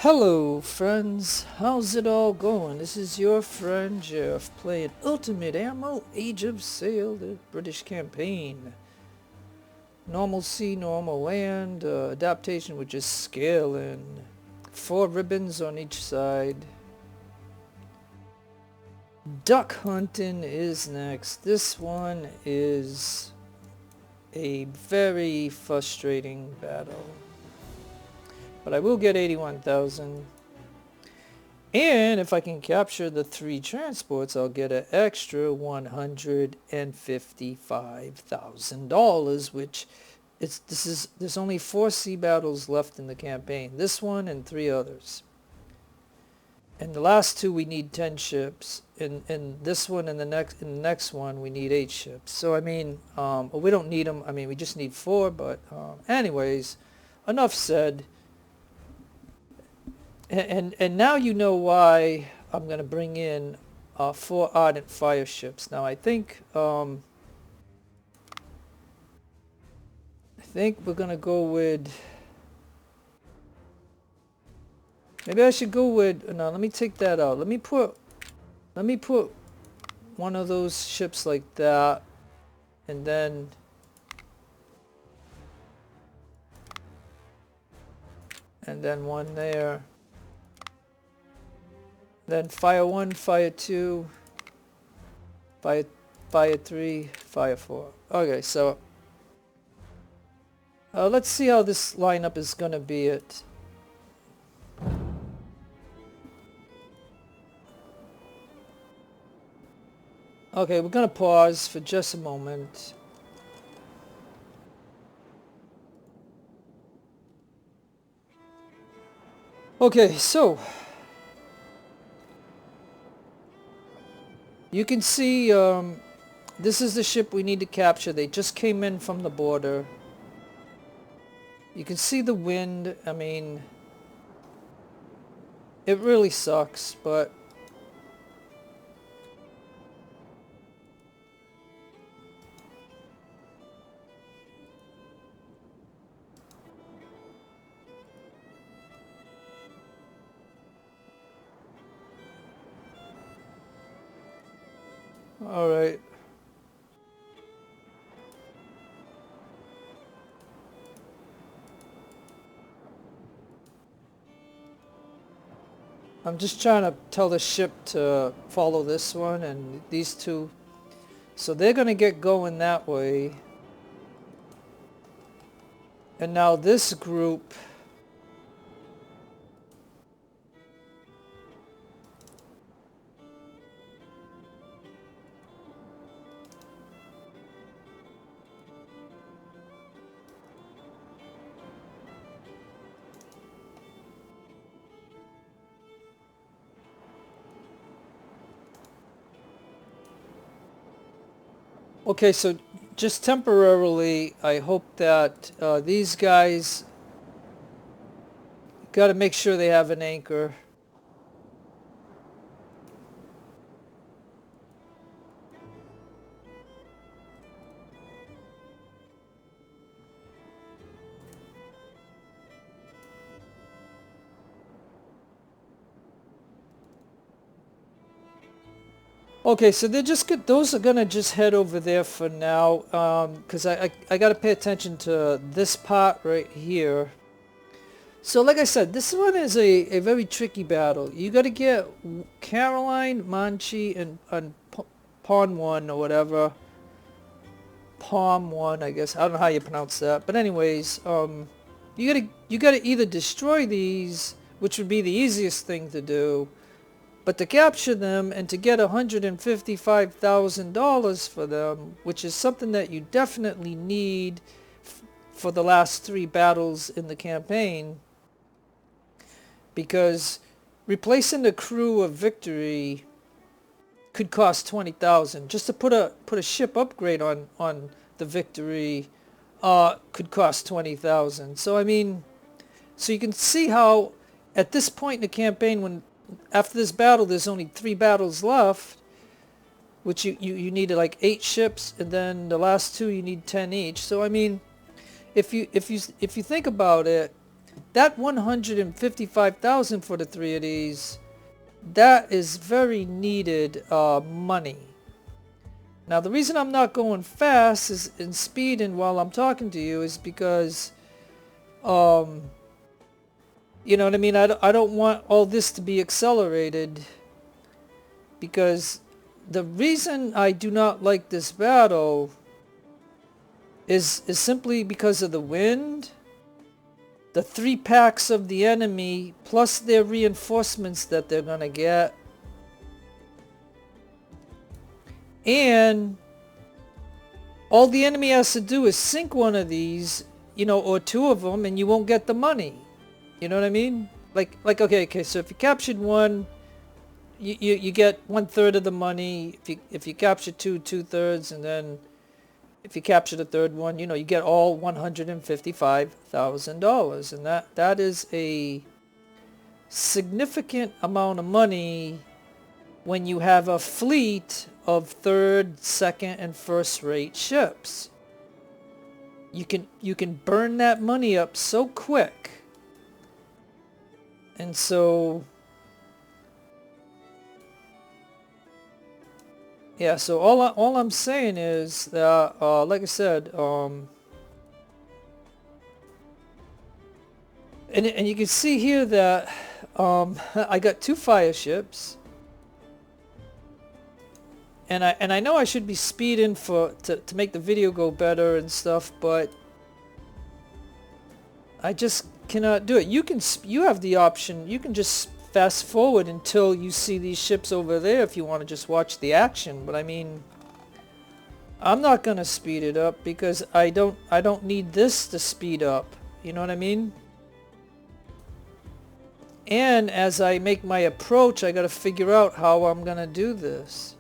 Hello friends, how's it all going? This is your friend Jeff playing Ultimate Ammo Age of Sail, the British campaign. Normal sea, normal land, adaptation with just scaling. 4 ribbons on each side. Duck hunting is next. This one is a very frustrating battle. But I will get 81,000. And if I can capture the 3 transports, I'll get an extra $155,000, which there's only 4 sea battles left in the campaign. This one and 3 others. And the last 2 we need 10 ships. In this one and the next one we need 8 ships. So I mean, we don't need them. I mean, we just need 4. But anyways, enough said. And now you know why I'm going to bring in 4 ardent fire ships. Now I think we're going to go with, maybe I should go with, no, let me take that out. Let me put one of those ships like that, and then one there. Then fire 1, fire 2, fire 3, fire 4. Okay, so let's see how this lineup is going to be it. Okay, we're going to pause for just a moment. Okay, so you can see this is the ship we need to capture. They just came in from the border. You can see the wind. I mean, it really sucks, but all right. I'm just trying to tell the ship to follow this one and these 2. So they're going to get going that way. And now this group, okay, so just temporarily, I hope that these guys got to make sure they have an anchor. Okay, so they're just good. Those are gonna just head over there for now, because I gotta pay attention to this part right here. So like I said, this one is a very tricky battle. You gotta get Caroline, Manche, and Pawn 1 or whatever. Palm 1, I guess. I don't know how you pronounce that, but anyways, you gotta either destroy these, which would be the easiest thing to do. But to capture them and to get $155,000 for them, which is something that you definitely need for the last 3 battles in the campaign, because replacing the crew of Victory could cost 20,000. Just to put a ship upgrade on the Victory could cost 20,000. So I mean, so you can see how at this point in the campaign, when after this battle, there's only 3 battles left, which you needed like 8 ships, and then the last 2 you need 10 each. So I mean, if you think about it, that 155,000 for the 3 of these, that is very needed money. Now the reason I'm not going fast is in speed and while I'm talking to you is because you know what I mean, I don't want all this to be accelerated, because the reason I do not like this battle is simply because of the wind, the 3 packs of the enemy, plus their reinforcements that they're gonna get. And all the enemy has to do is sink one of these, you know, or 2 of them, and you won't get the money. You know what I mean? Like okay, so if you captured one, you get 1/3 of the money. If you capture 2, 2/3, and then if you capture the 3rd one, you know, you get all $155,000, and that is a significant amount of money when you have a fleet of 3rd, 2nd, and 1st-rate ships. You can burn that money up so quick. And so yeah, so all I'm saying is that like I said, and you can see here that I got 2 fire ships. And I know I should be speeding to make the video go better and stuff, but I just cannot do it. You have the option. You can just fast forward until you see these ships over there if you want to just watch the action. But I mean, I'm not gonna speed it up because I don't need this to speed up. You know what I mean? And as I make my approach, I gotta figure out how I'm gonna do this.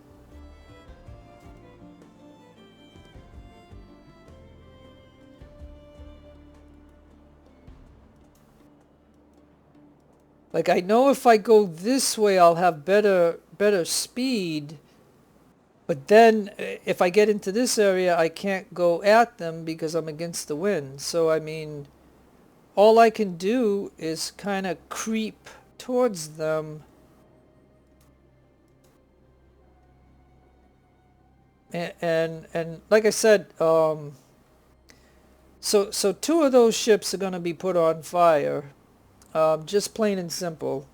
Like, I know if I go this way, I'll have better speed. But then, if I get into this area, I can't go at them because I'm against the wind. So, I mean, all I can do is kind of creep towards them. And like I said, so 2 of those ships are going to be put on fire. Just plain and simple.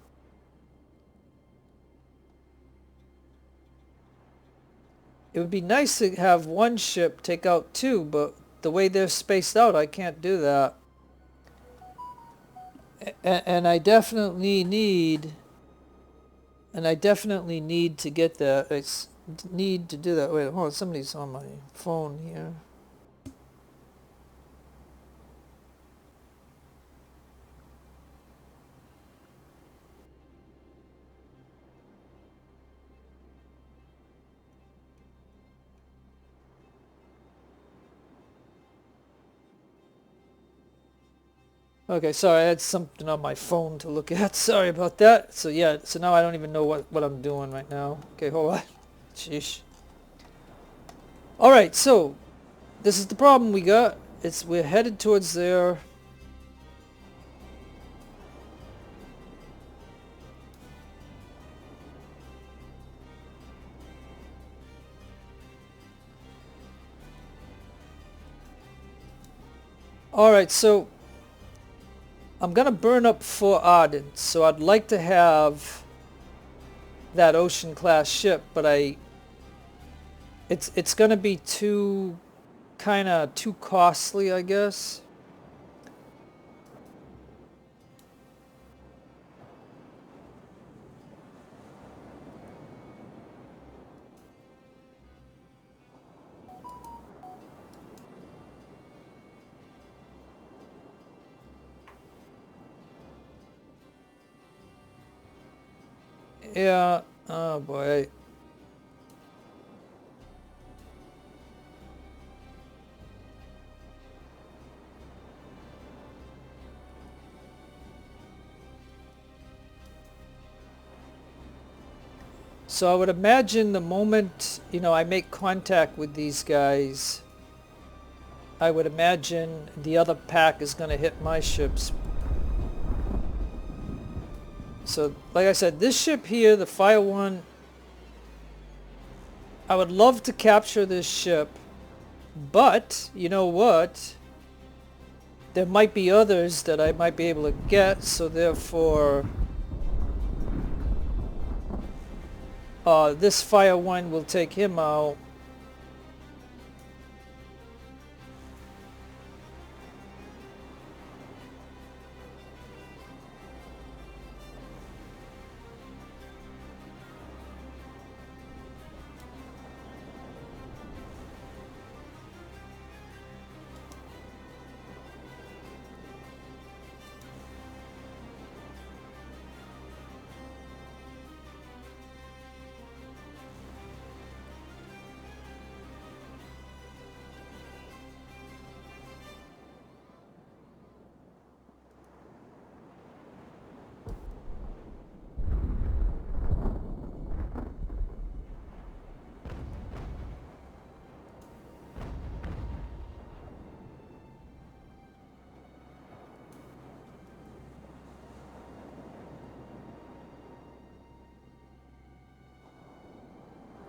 It would be nice to have 1 ship take out 2, but the way they're spaced out, I can't do that. And I definitely need to get that. I need to do that. Wait, hold on, somebody's on my phone here. Okay, sorry, I had something on my phone to look at. Sorry about that. So yeah, so now I don't even know what I'm doing right now. Okay, hold on. Sheesh. Alright, so this is the problem we got. We're headed towards there. Alright, so I'm gonna burn up Fort Ardent, so I'd like to have that ocean class ship, but it's gonna be too costly, I guess. Yeah, oh boy. So I would imagine the moment, you know, I make contact with these guys, I would imagine the other pack is going to hit my ships So, like I said, this ship here, the Fire One, I would love to capture this ship, but you know what? There might be others that I might be able to get, so therefore this Fire One will take him out.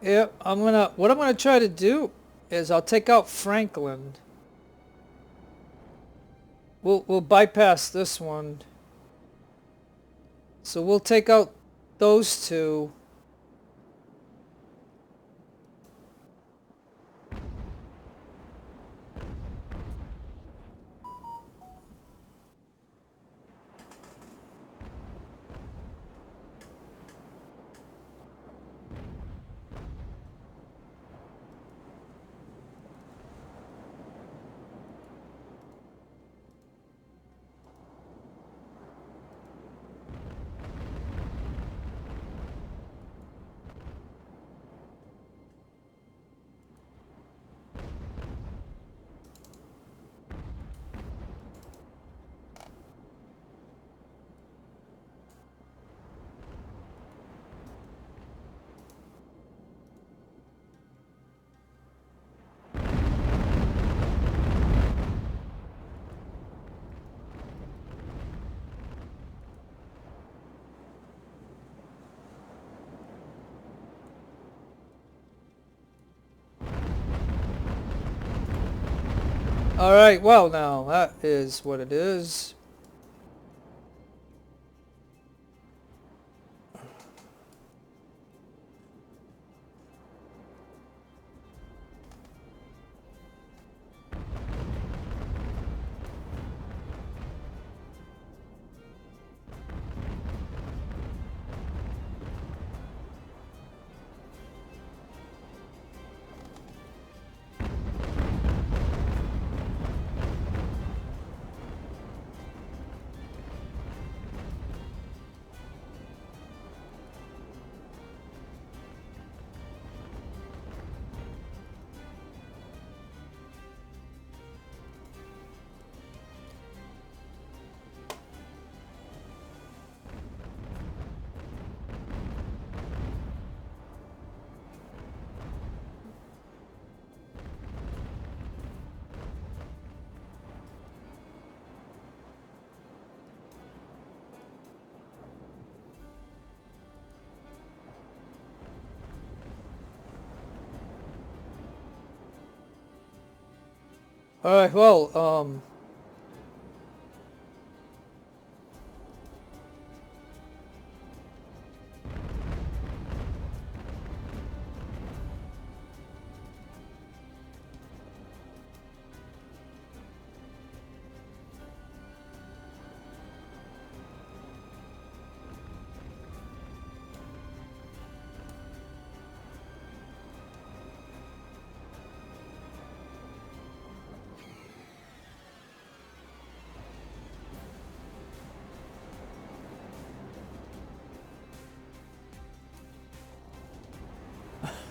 Yeah, what I'm gonna try to do is I'll take out Franklin. We'll bypass this one. So we'll take out those two. Alright, well now, that is what it is. Alright, well,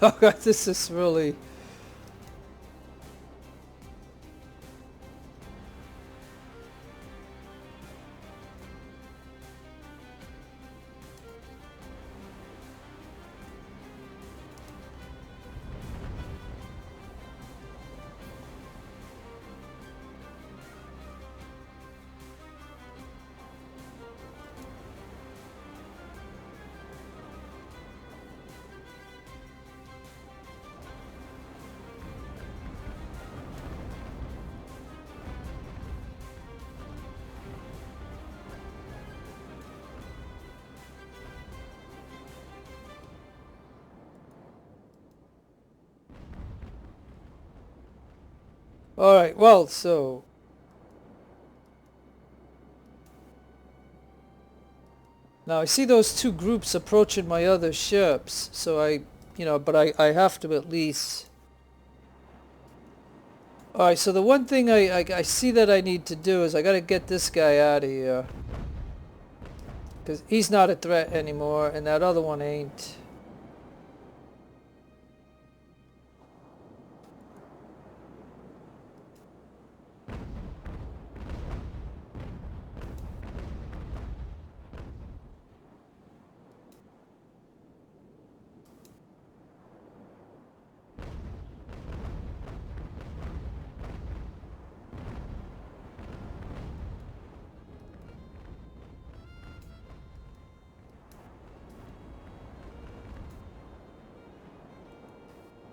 oh god, this is really... Alright, well, so... Now I see those two groups approaching my other ships, so but I have to at least... Alright, so the one thing I see that I need to do is I gotta get this guy out of here. Because he's not a threat anymore, and that other one ain't.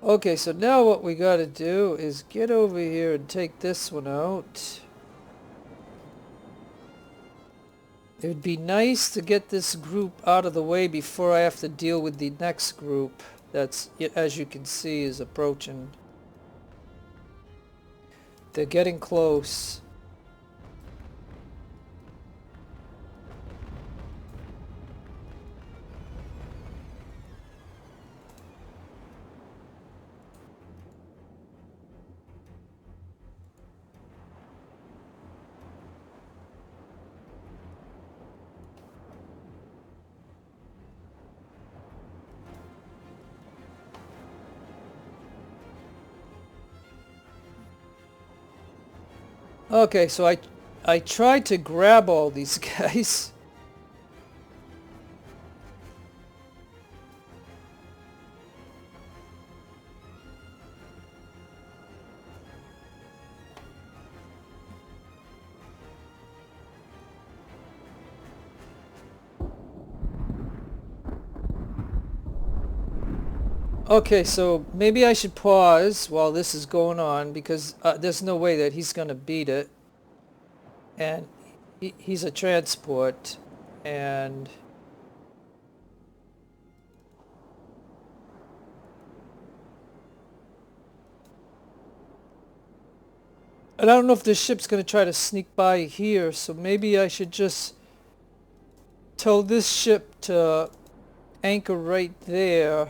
Okay, so now what we gotta do is get over here and take this one out. It would be nice to get this group out of the way before I have to deal with the next group that's, as you can see, is approaching. They're getting close. Okay, so I tried to grab all these guys. Okay, so maybe I should pause while this is going on because there's no way that he's gonna beat it. And he's a transport, and I don't know if this ship's gonna try to sneak by here, so maybe I should just tell this ship to anchor right there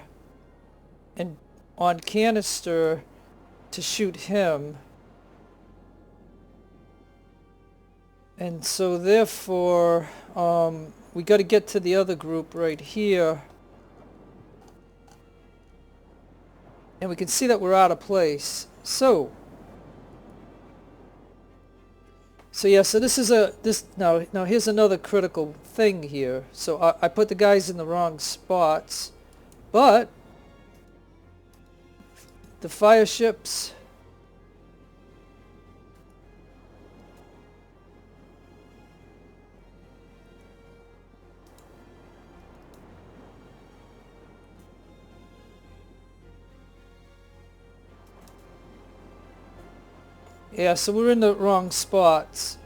and on canister to shoot him. And so therefore, we got to get to the other group right here. And we can see that we're out of place. So yeah, so this is now here's another critical thing here. So I put the guys in the wrong spots, but the fire ships, yeah, so we're in the wrong spots.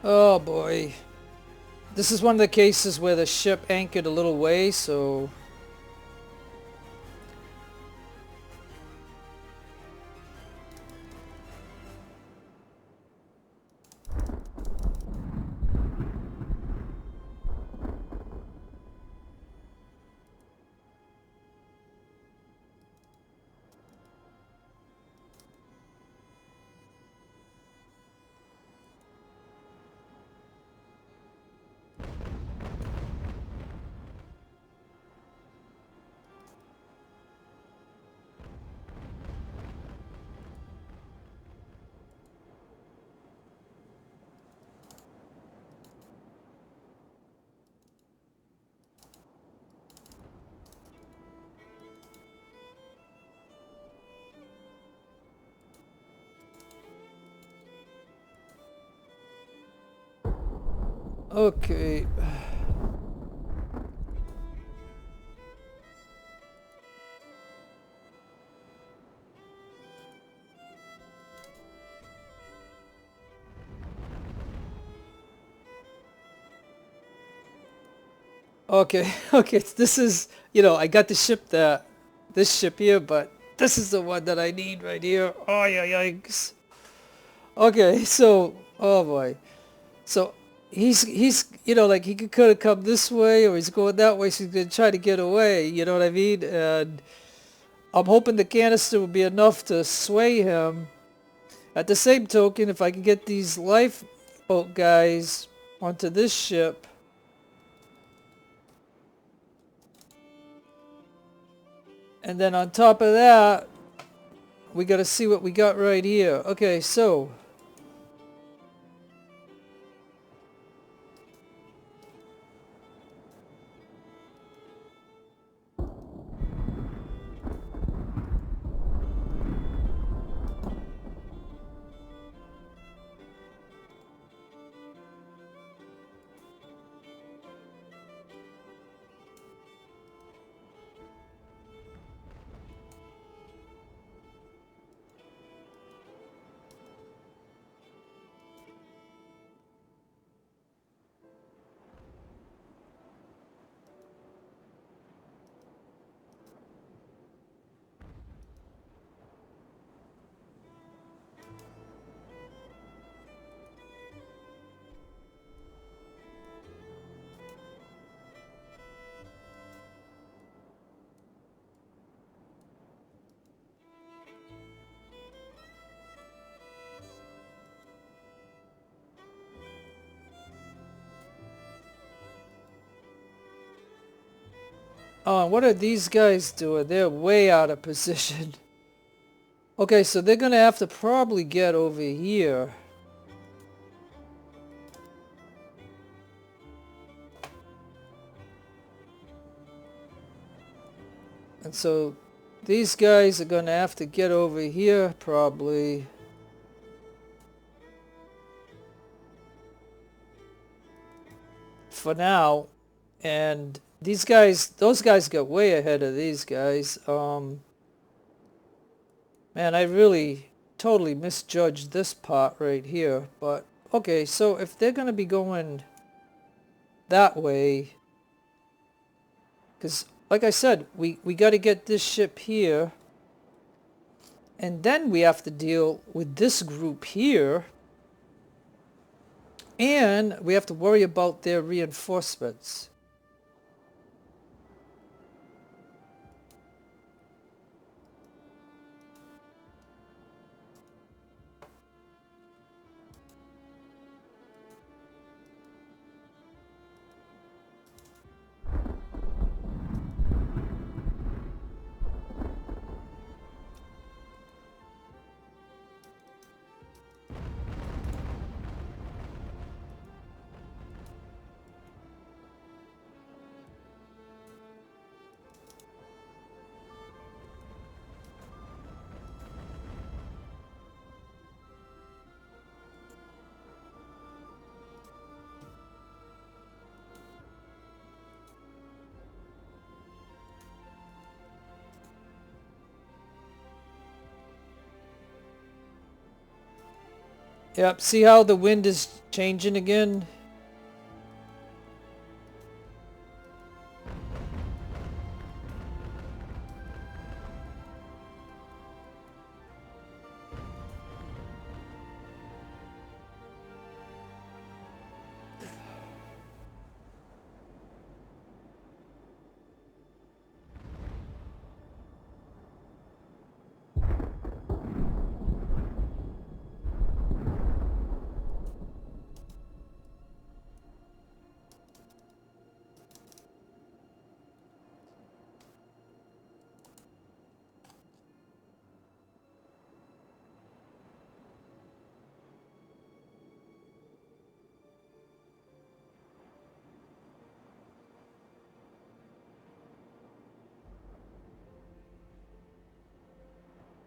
Oh boy. This is one of the cases where the ship anchored a little way, so... Okay. Okay, okay, this is, you know, I got the ship that, this ship here, but this is the one that I need right here. Oh, yeah, yikes. Okay, so, oh boy. So, he's, you know, like he could have come this way or he's going that way, so he's going to try to get away, you know what I mean? And I'm hoping the canister will be enough to sway him. At the same token, if I can get these lifeboat guys onto this ship, and then on top of that, we got to see what we got right here. Okay, so what are these guys doing? They're way out of position. Okay, so they're gonna have to probably get over here. And so these guys are gonna have to get over here probably. For now. And these guys, those guys got way ahead of these guys. Man, I really totally misjudged this part right here. But okay, so if they're gonna be going that way, because like I said, we got to get this ship here, and then we have to deal with this group here, and we have to worry about their reinforcements. Yep, see how the wind is changing again?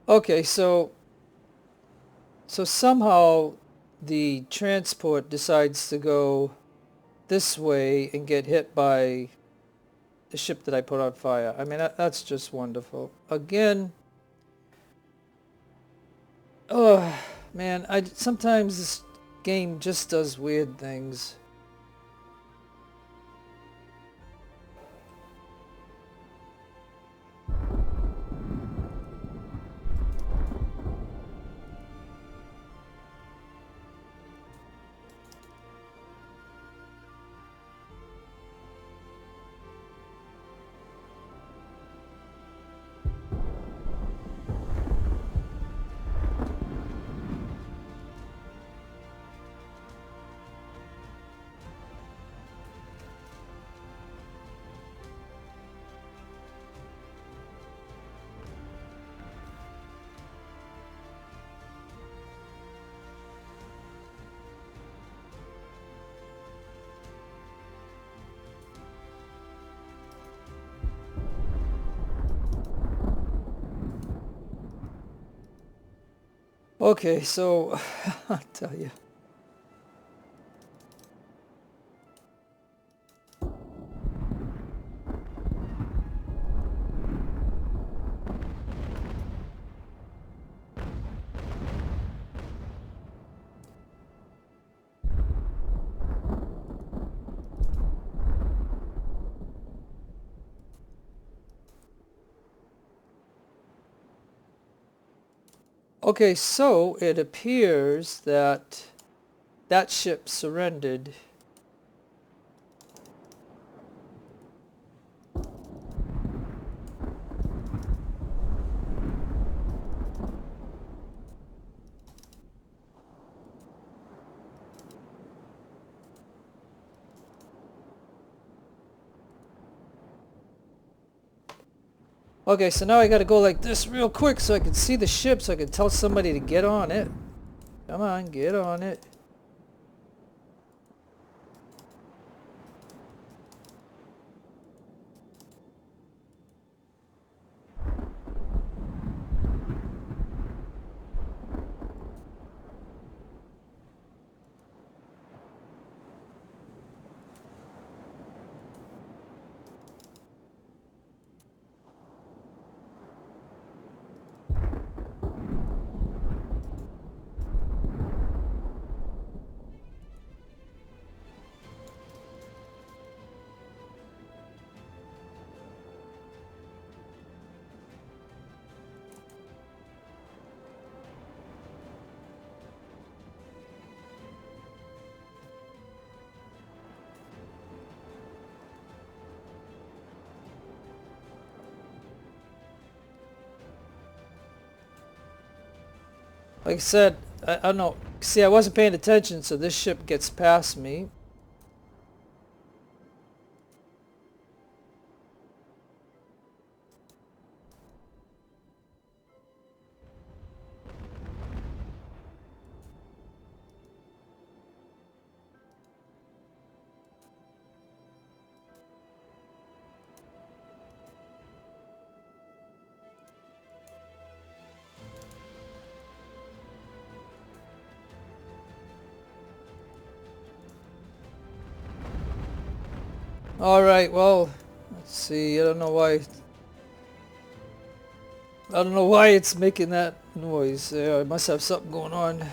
Okay, so somehow the transport decides to go this way and get hit by the ship that I put on fire. I mean, that's just wonderful. Again, oh man, sometimes this game just does weird things. Okay, so I'll tell you. Okay, so it appears that that ship surrendered. Okay, so now I gotta go like this real quick so I can see the ship, so I can tell somebody to get on it. Come on, get on it. Like I said, I don't know. See, I wasn't paying attention, so this ship gets past me. Alright, well, let's see. I don't know why. I don't know why it's making that noise. I must have something going on.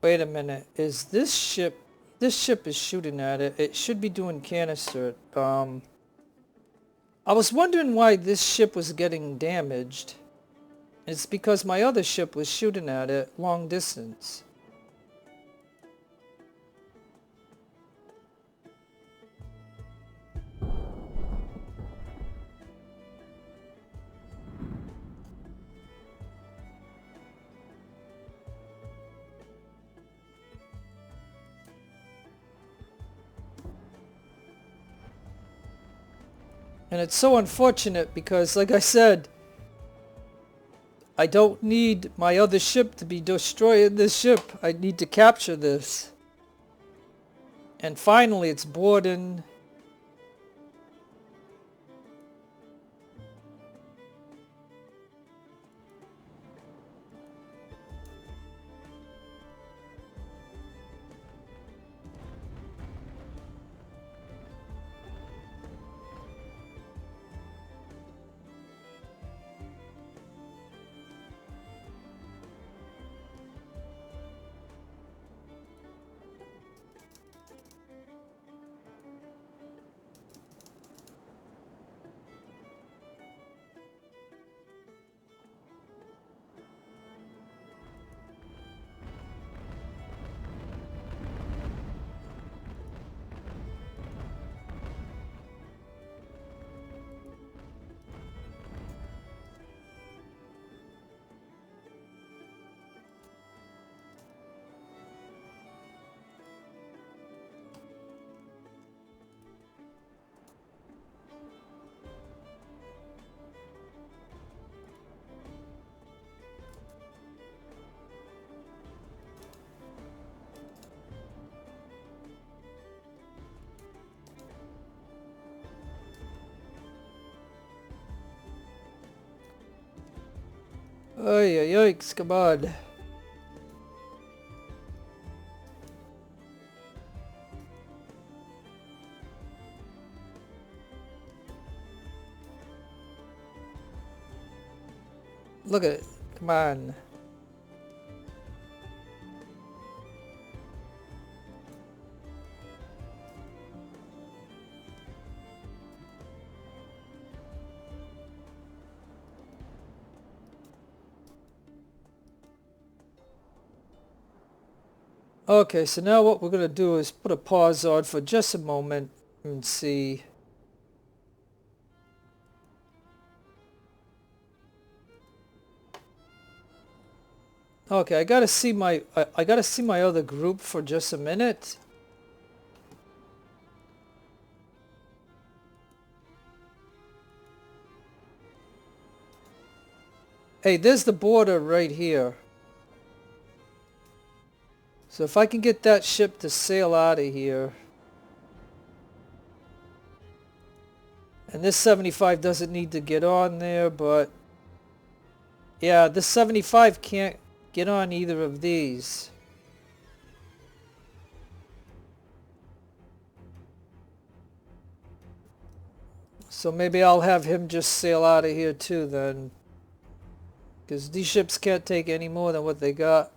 Wait a minute. Is this ship... This ship is shooting at it. It should be doing canister. I was wondering why this ship was getting damaged. It's because my other ship was shooting at it long distance. And it's so unfortunate because, like I said, I don't need my other ship to be destroying this ship. I need to capture this. And finally it's boarding. Ay, yikes, come on. Look at it, come on. Okay, so now what we're going to do is put a pause on for just a moment and see. Okay, I gotta see my I gotta see my other group for just a minute. Hey, there's the border right here. So if I can get that ship to sail out of here. And this 75 doesn't need to get on there, but yeah, this 75 can't get on either of these. So maybe I'll have him just sail out of here too then. Because these ships can't take any more than what they got.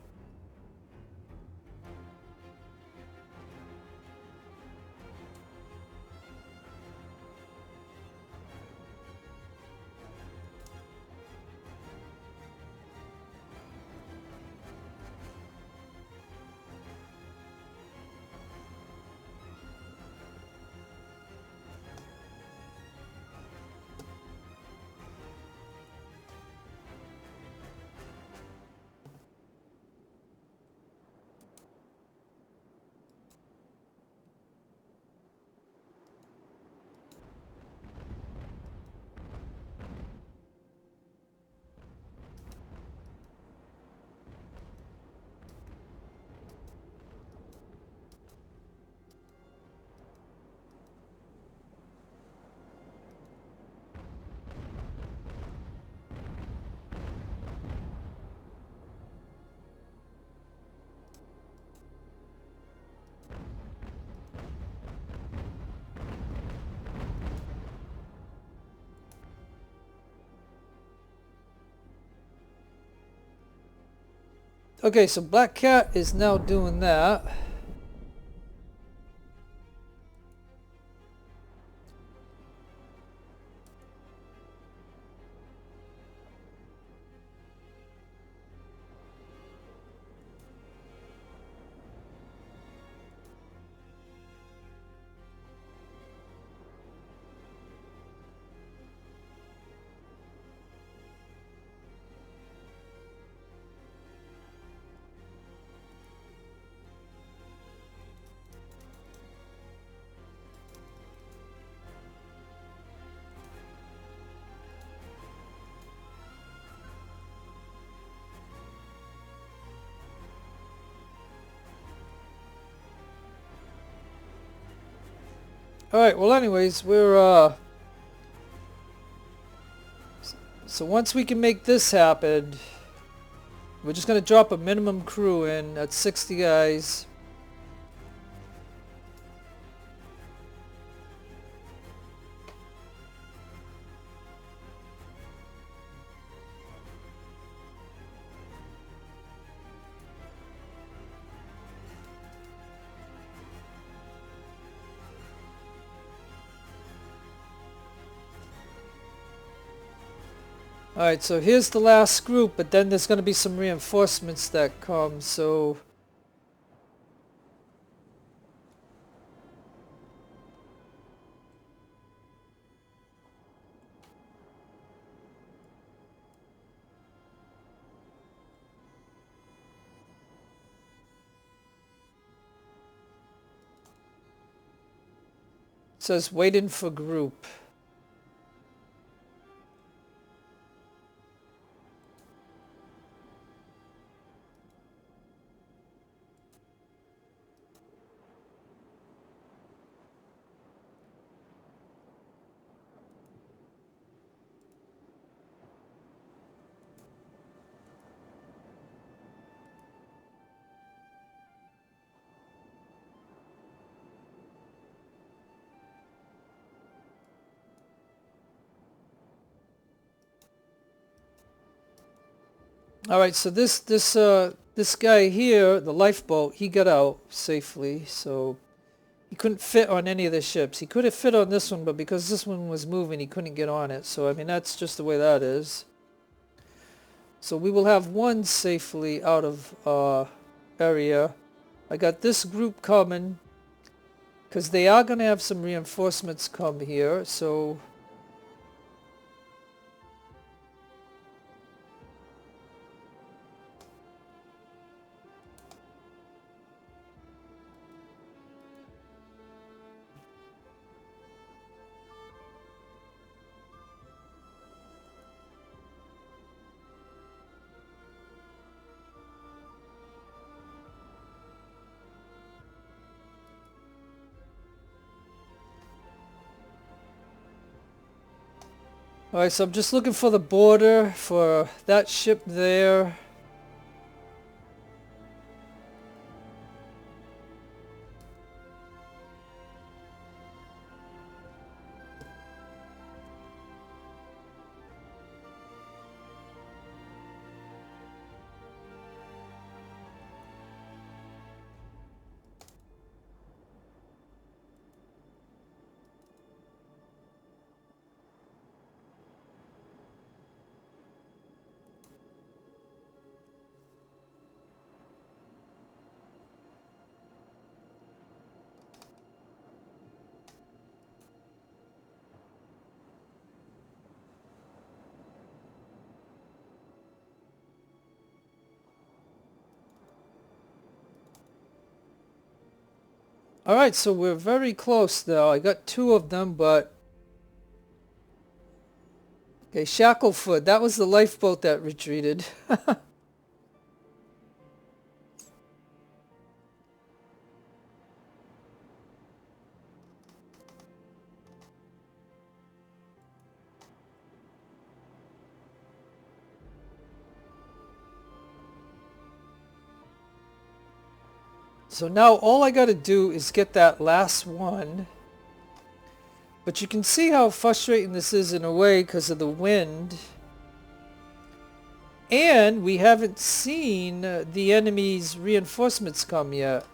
Okay, so Black Cat is now doing that. Alright, well anyways, we're so once we can make this happen, we're just gonna drop a minimum crew in at 60 guys. Alright, so here's the last group, but then there's going to be some reinforcements that come, so... It says waiting for group. Alright, so this guy here, the lifeboat, he got out safely, so he couldn't fit on any of the ships. He could have fit on this one, but because this one was moving, he couldn't get on it. So, I mean, that's just the way that is. So we will have one safely out of area. I got this group coming, because they are going to have some reinforcements come here, so... Alright, so I'm just looking for the border for that ship there. Alright, so we're very close now. I got two of them, but... Okay, Shacklefoot, that was the lifeboat that retreated. So now all I gotta do is get that last one. But you can see how frustrating this is in a way because of the wind. And we haven't seen the enemy's reinforcements come yet.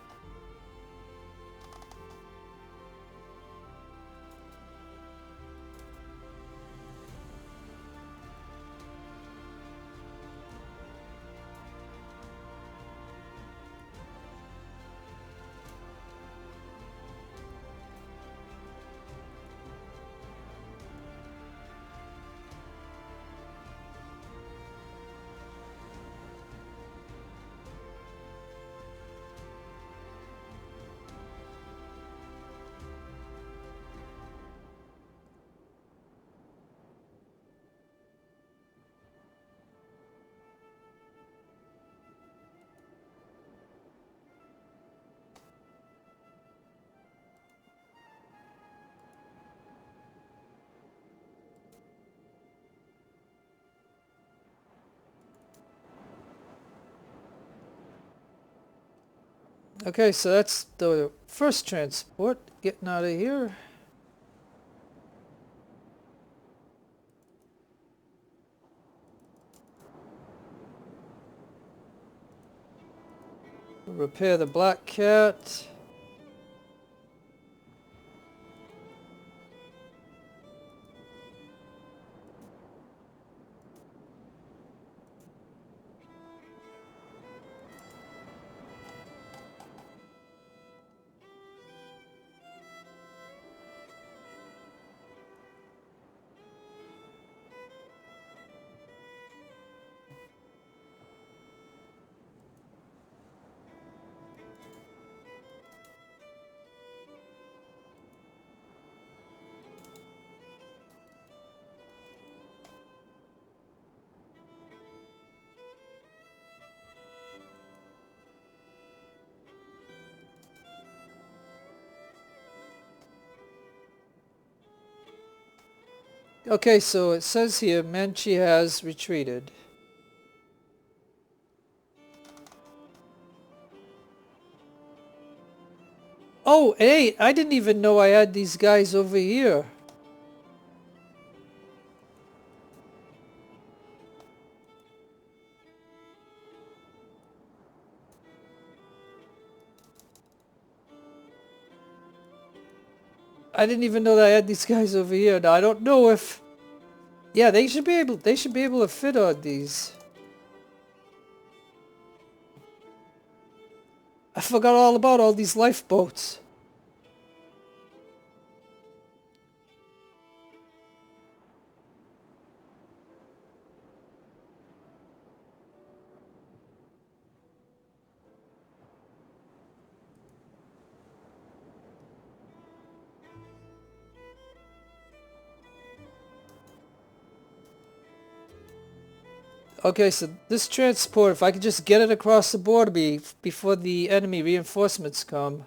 Okay, so that's the first transport getting out of here. Repair the Black Cat. Okay, so it says here Manche has retreated. Oh, hey, I didn't even know I had these guys over here. I didn't even know that I had these guys over here. Now I don't know if, yeah, they should be able to fit on these. I forgot all about all these lifeboats. Okay, so this transport, if I could just get it across the border before the enemy reinforcements come.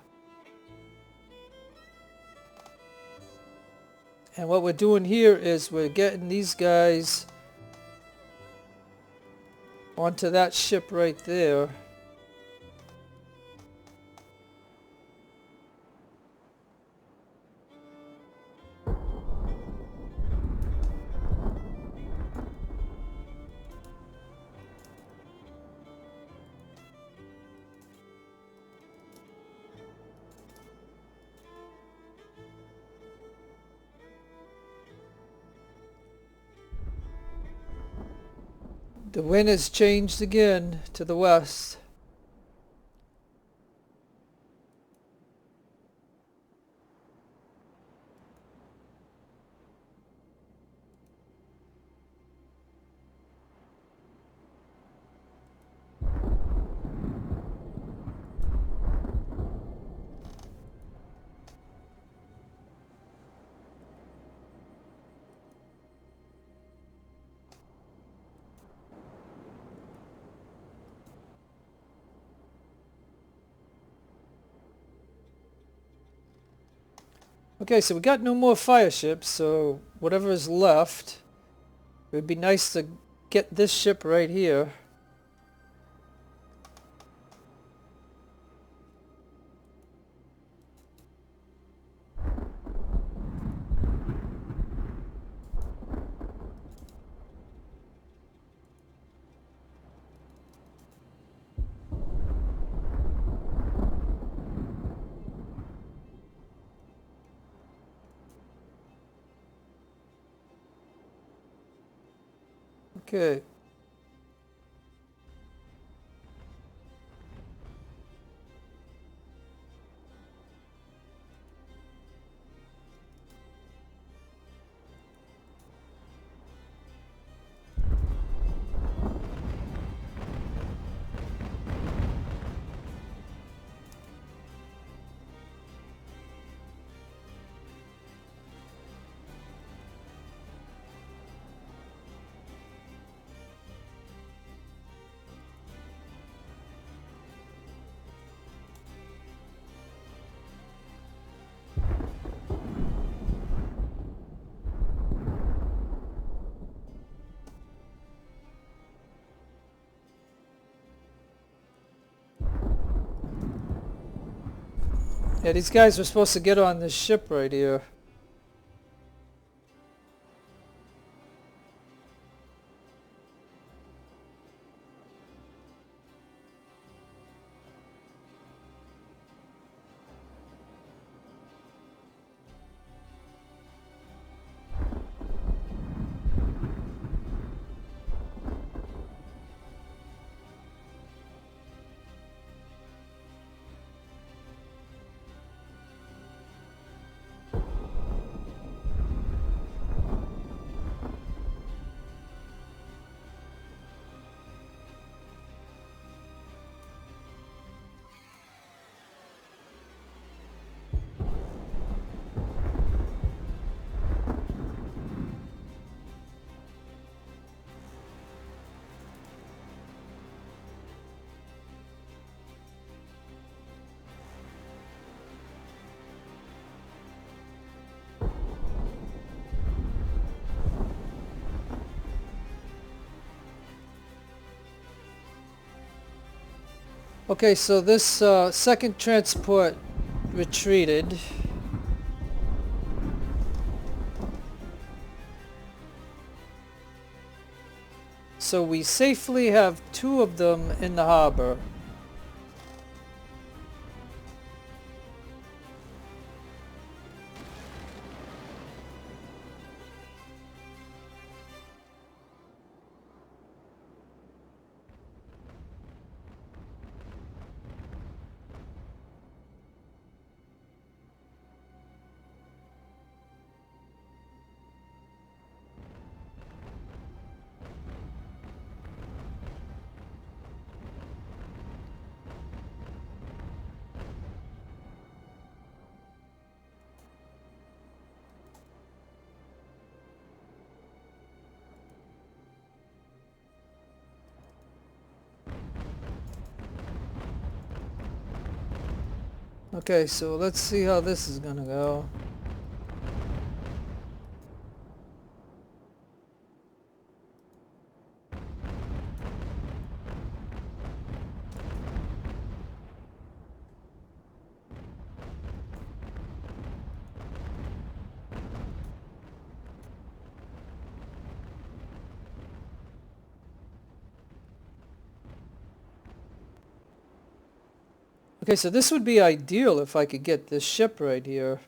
And what we're doing here is we're getting these guys onto that ship right there. The wind has changed again to the west. Okay, so we got no more fire ships, so whatever is left, it would be nice to get this ship right here. Okay. Yeah, these guys were supposed to get on this ship right here. Okay, so this second transport retreated. So we safely have 2 of them in the harbor. Okay, so let's see how this is gonna go. Okay, so this would be ideal if I could get this ship right here.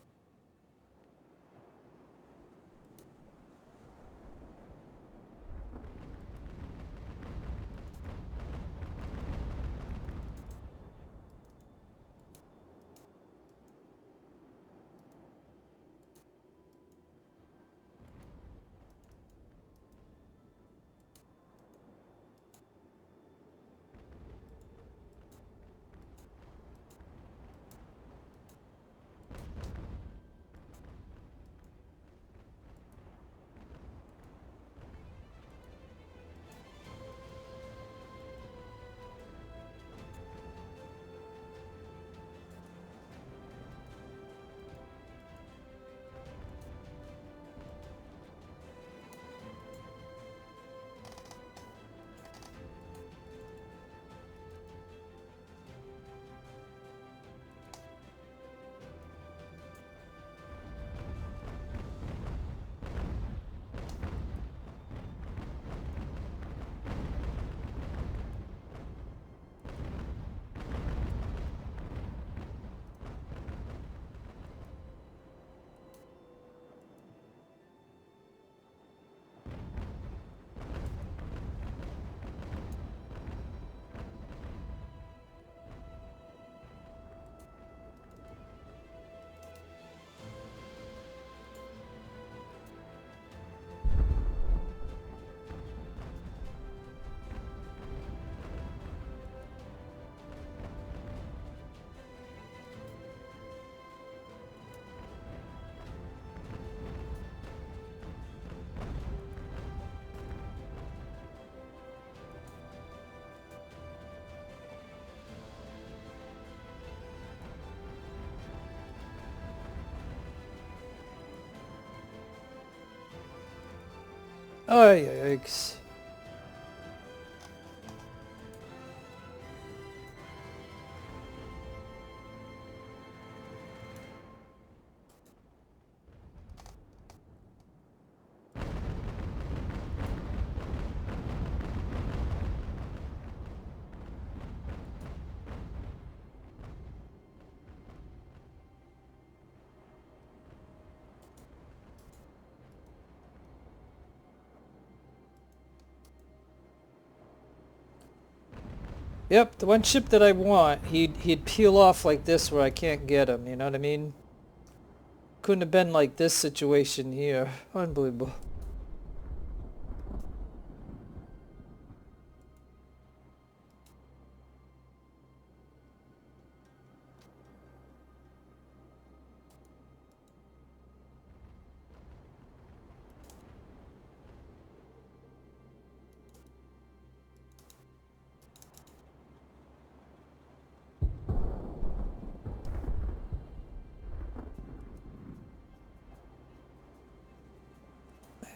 Oh, yikes. Yep, the one ship that I want, he'd peel off like this where I can't get him, you know what I mean? Couldn't have been like this situation here. Unbelievable.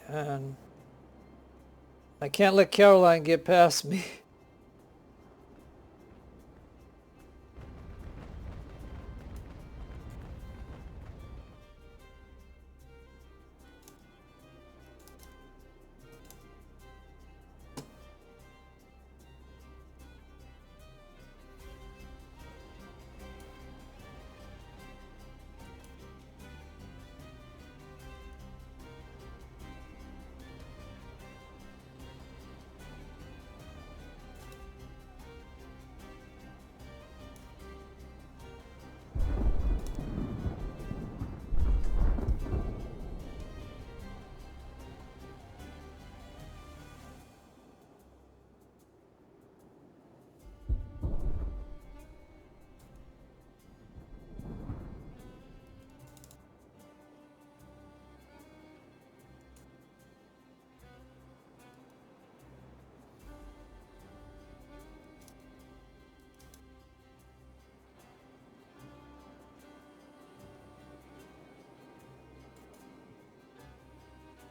And I can't let Caroline get past me.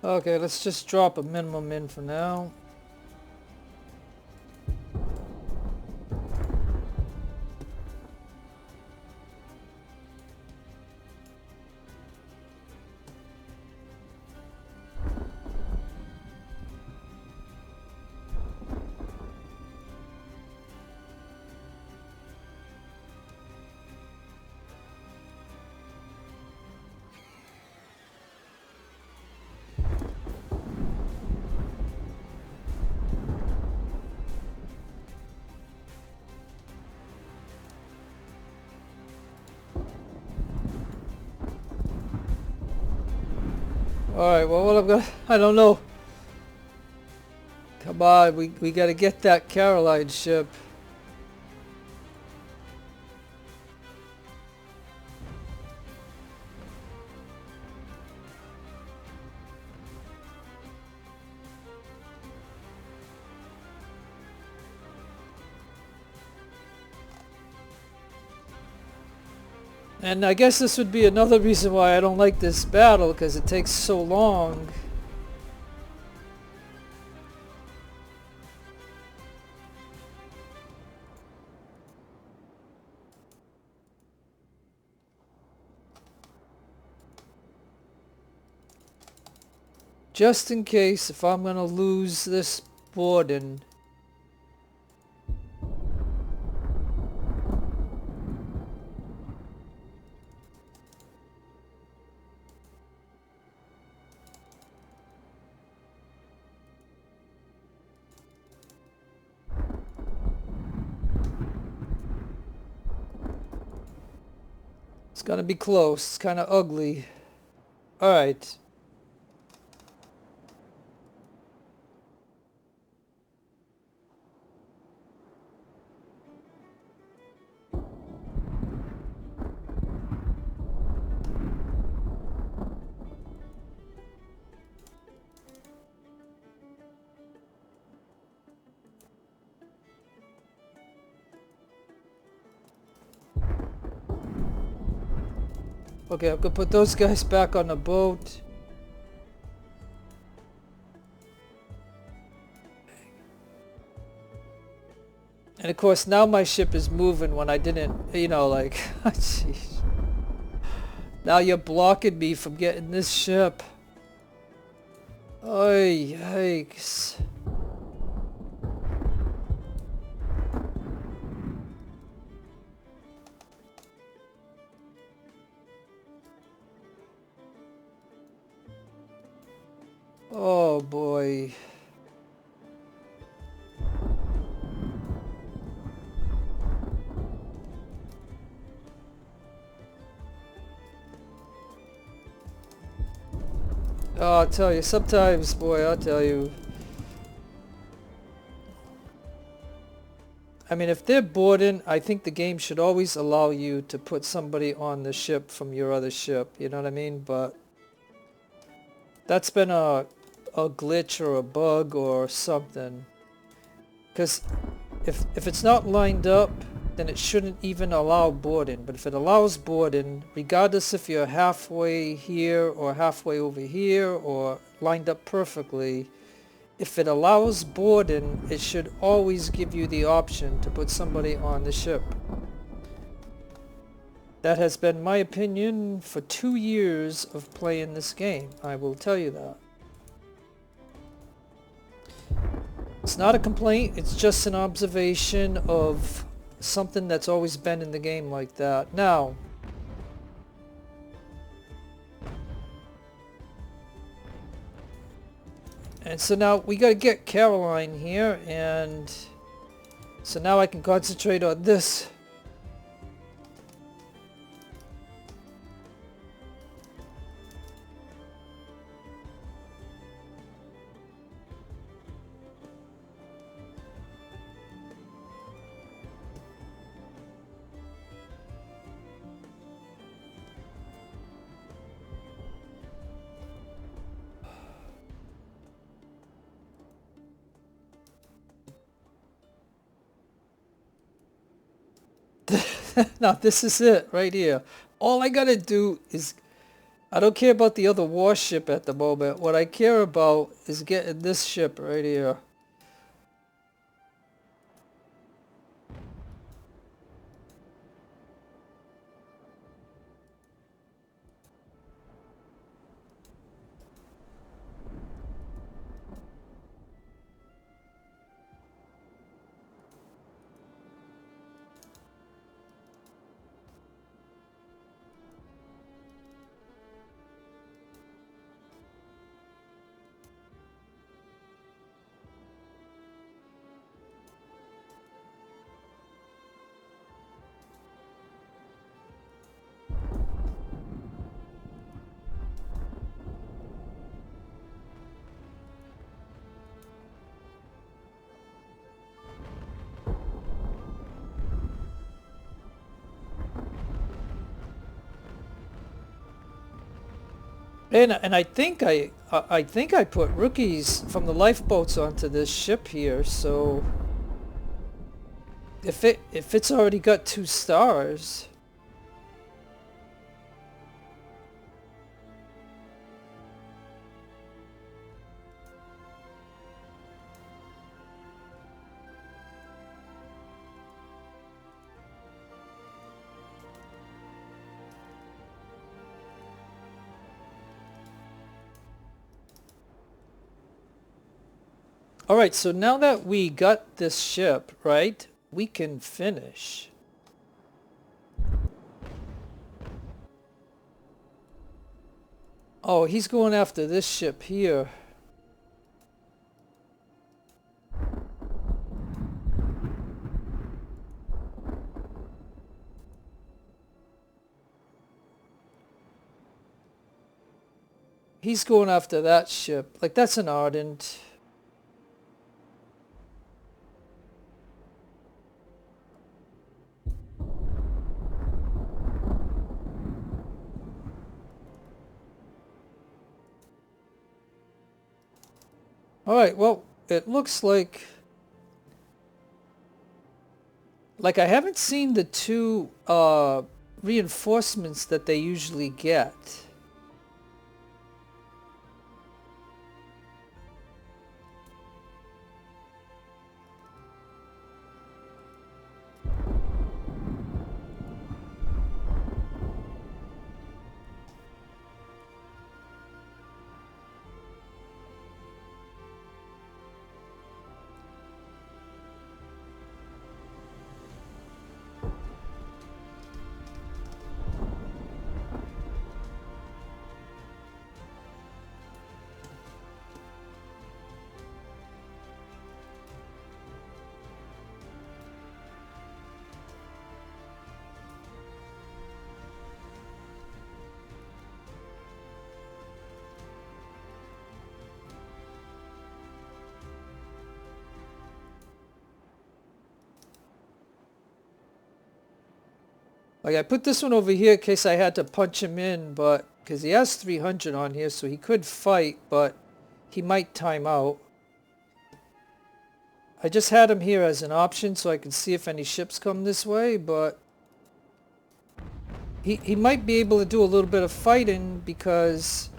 Okay, let's just drop a minimum in for now. Alright, well, what I'm gonna... I don't know. Come on, we gotta get that Caroline ship. And I guess this would be another reason why I don't like this battle, because it takes so long. Just in case if I'm gonna lose this Borden. It's gonna be close. It's kind of ugly. Alright. Okay, I'm gonna put those guys back on the boat. And of course now my ship is moving when I didn't, you know, like, jeez. Now you're blocking me from getting this ship. Oh, yikes. Oh boy. Oh, I'll tell you, sometimes, boy, I'll tell you. I mean, if they're boarding, I think the game should always allow you to put somebody on the ship from your other ship, you know what I mean? But that's been a glitch or a bug or something. Because if it's not lined up, then it shouldn't even allow boarding. But if it allows boarding, regardless if you're halfway here or halfway over here or lined up perfectly, if it allows boarding, it should always give you the option to put somebody on the ship. That has been my opinion for 2 years of playing this game, I will tell you that. It's not a complaint, it's just an observation of something that's always been in the game like that. Now, and so now we gotta get Caroline here, and so now I can concentrate on this. Now this is it right here. All I gotta do is, I don't care about the other warship at the moment. What I care about is getting this ship right here. And I think I put rookies from the lifeboats onto this ship here, so if it's already got 2 stars. Alright, so now that we got this ship, right, we can finish. Oh, he's going after this ship here. He's going after that ship. Like, that's an ardent. Alright, well, it looks like I haven't seen the 2 reinforcements that they usually get. Like I put this one over here in case I had to punch him in, but because he has 300 on here, so he could fight, but he might time out. I just had him here as an option so I could see if any ships come this way, but he might be able to do a little bit of fighting because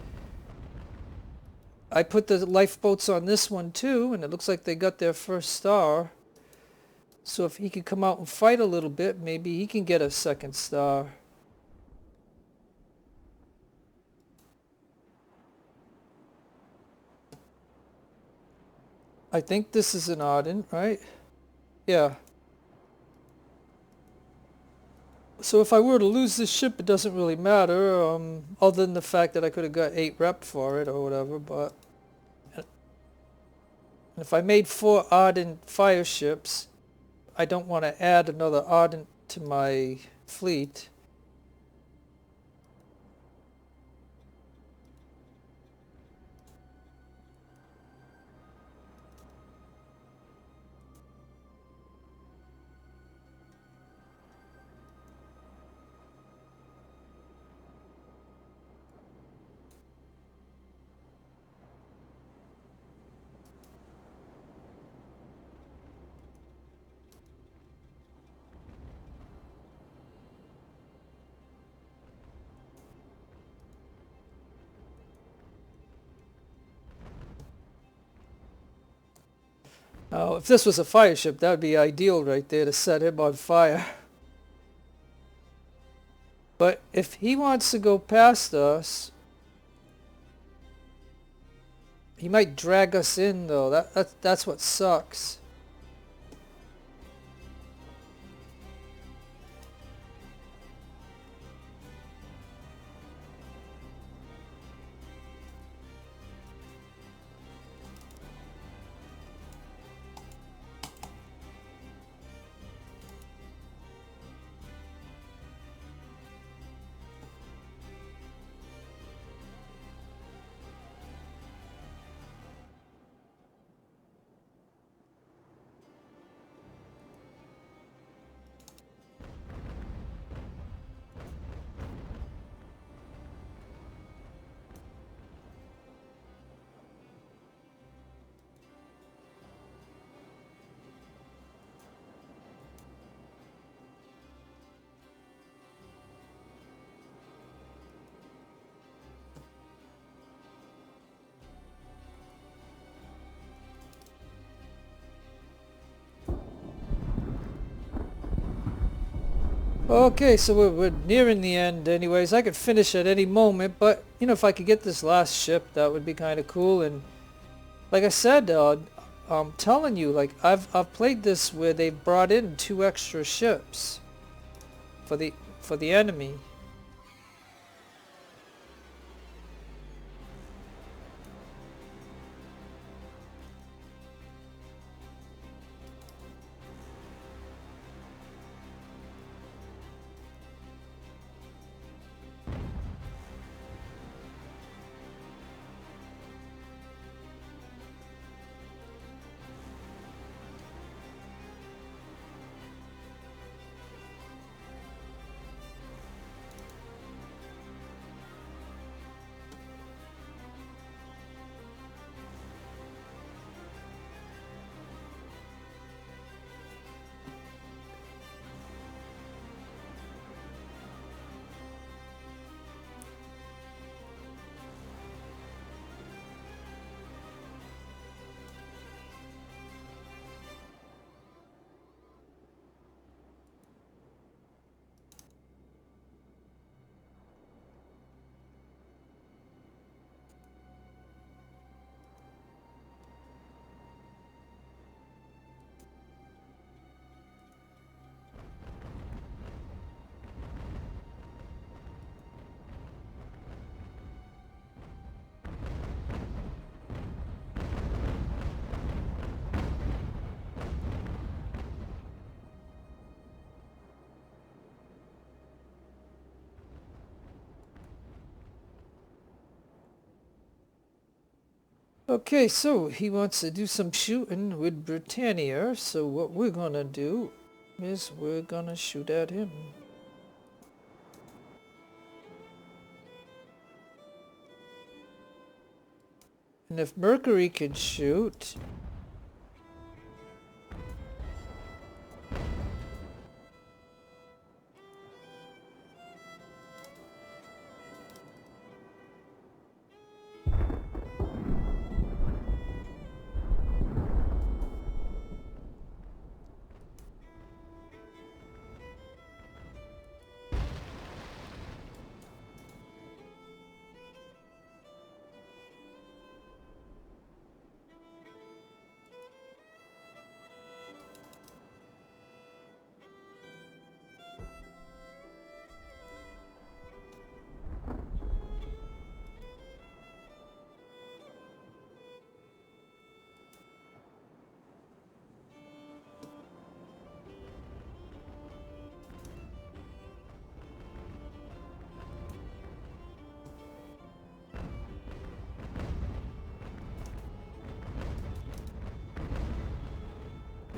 I put the lifeboats on this one too, and it looks like they got their first star. So if he could come out and fight a little bit, maybe he can get a second star. I think this is an ardent, right? Yeah. So if I were to lose this ship, it doesn't really matter, other than the fact that I could have got 8 rep for it or whatever, but if I made 4 ardent fire ships, I don't want to add another ardent to my fleet. Now, if this was a fire ship, that would be ideal right there to set him on fire. But if he wants to go past us, he might drag us in though. That's what sucks. Okay, so we're nearing the end anyways. I could finish at any moment, but you know, if I could get this last ship, that would be kind of cool. And like I said, I'm telling you, like I've played this where they brought in 2 extra ships for the enemy. Okay, so he wants to do some shooting with Britannia, so what we're gonna do is we're gonna shoot at him. And if Mercury can shoot...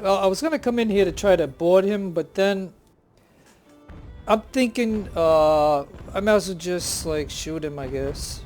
Well, I was going to come in here to try to board him, but then I'm thinking I might as well just like shoot him, I guess.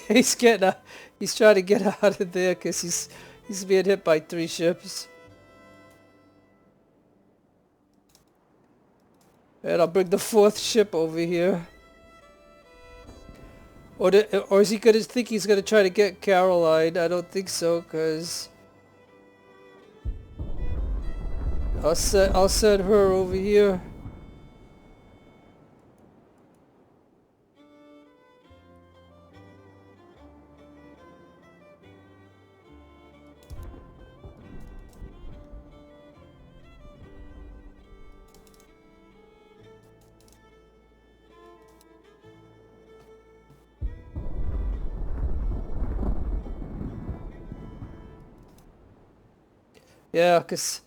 He's getting he's trying to get out of there because he's being hit by 3 ships. And I'll bring the 4th ship over here. Or is he gonna think he's gonna try to get Caroline? I don't think so, because I'll send her over here. Yeah, because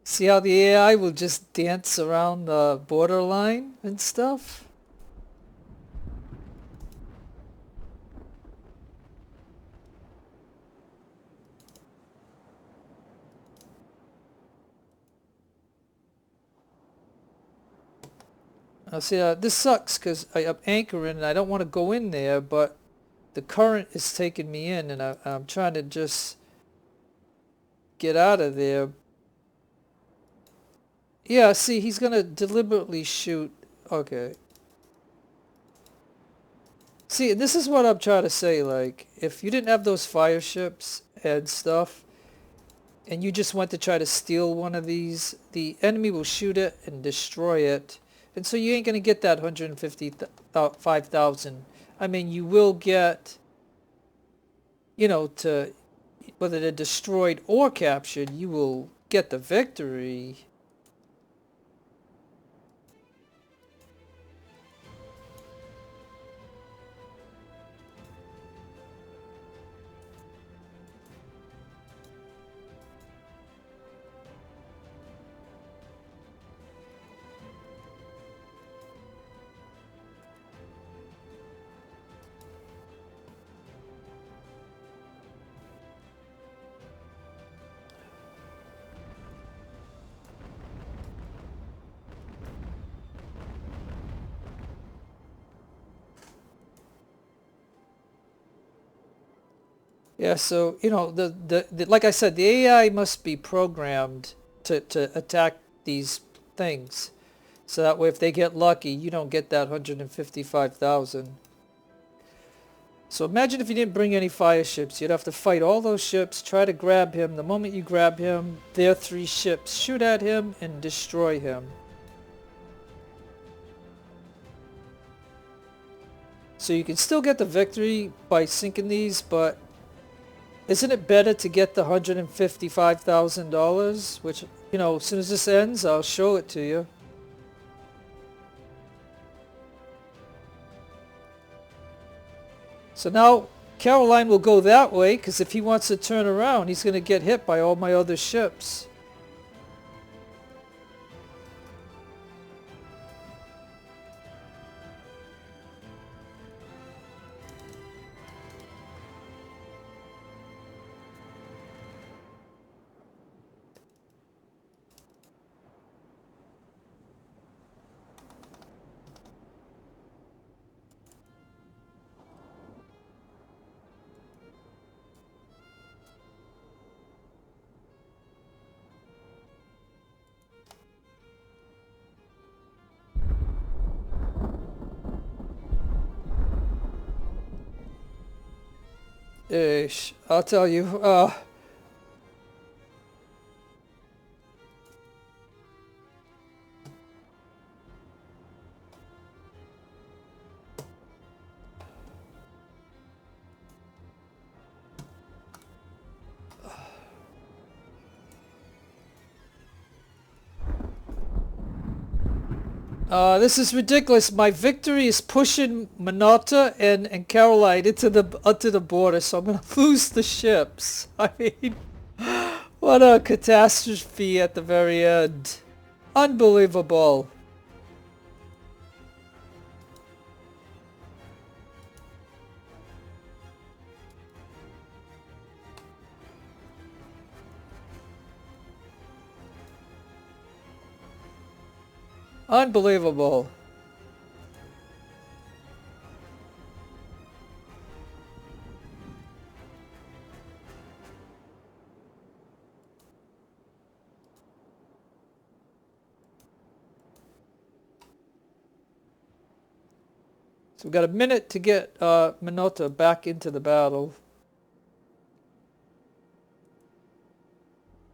see how the AI will just dance around the borderline and stuff? See, this sucks because I'm anchoring and I don't want to go in there, but the current is taking me in and I'm trying to just get out of there. Yeah, see, he's gonna deliberately shoot. Okay. See, this is what I'm trying to say, like, if you didn't have those fire ships and stuff, and you just went to try to steal one of these, the enemy will shoot it and destroy it. And so you ain't gonna get that 155,000. I mean, you will get, you know, to whether they're destroyed or captured, you will get the victory. Yeah, so, you know, the like I said, the AI must be programmed to attack these things. So that way if they get lucky, you don't get that 155,000. So imagine if you didn't bring any fire ships. You'd have to fight all those ships, try to grab him. The moment you grab him, their 3 ships shoot at him and destroy him. So you can still get the victory by sinking these, but isn't it better to get the $155,000? Which, you know, as soon as this ends, I'll show it to you. So now Caroline will go that way, because if he wants to turn around, he's going to get hit by all my other ships. I'll tell you. This is ridiculous. My victory is pushing Minota and Caroline into the border, so I'm gonna lose the ships. I mean, what a catastrophe at the very end. Unbelievable. Unbelievable. So we've got a minute to get Minota back into the battle.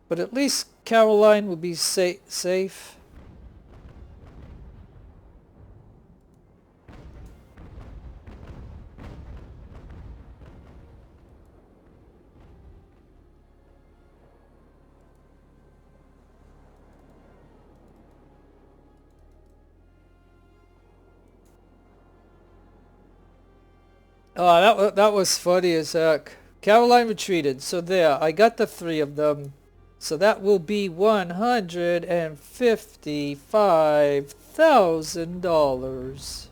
But at least Caroline will be safe. Oh, that was funny as heck. Caroline retreated. So there, I got the 3 of them. So that will be $155,000.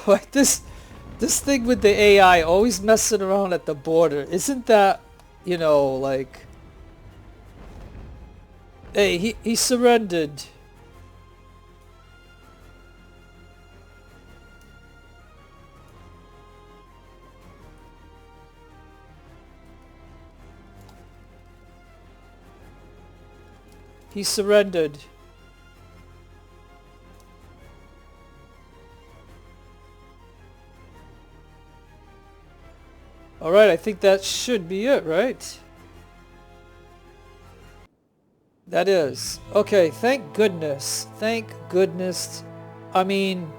Like this thing with the AI always messing around at the border. Isn't that, you know, like... Hey, he surrendered. He surrendered. Alright, I think that should be it, right? That is. Okay, thank goodness. Thank goodness. I mean,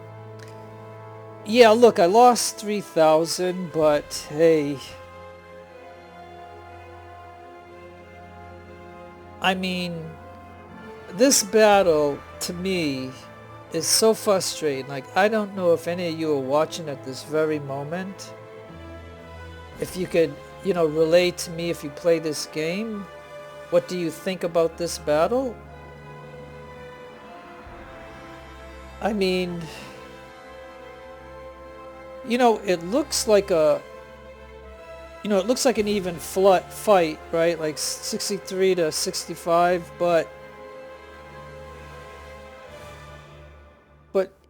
yeah, look, I lost 3,000, but hey. I mean, this battle, to me, is so frustrating. Like, I don't know if any of you are watching at this very moment. If you could, you know, relate to me if you play this game. What do you think about this battle? I mean, you know, it looks like a, you know, it looks like an even fight, right? Like 63 to 65, but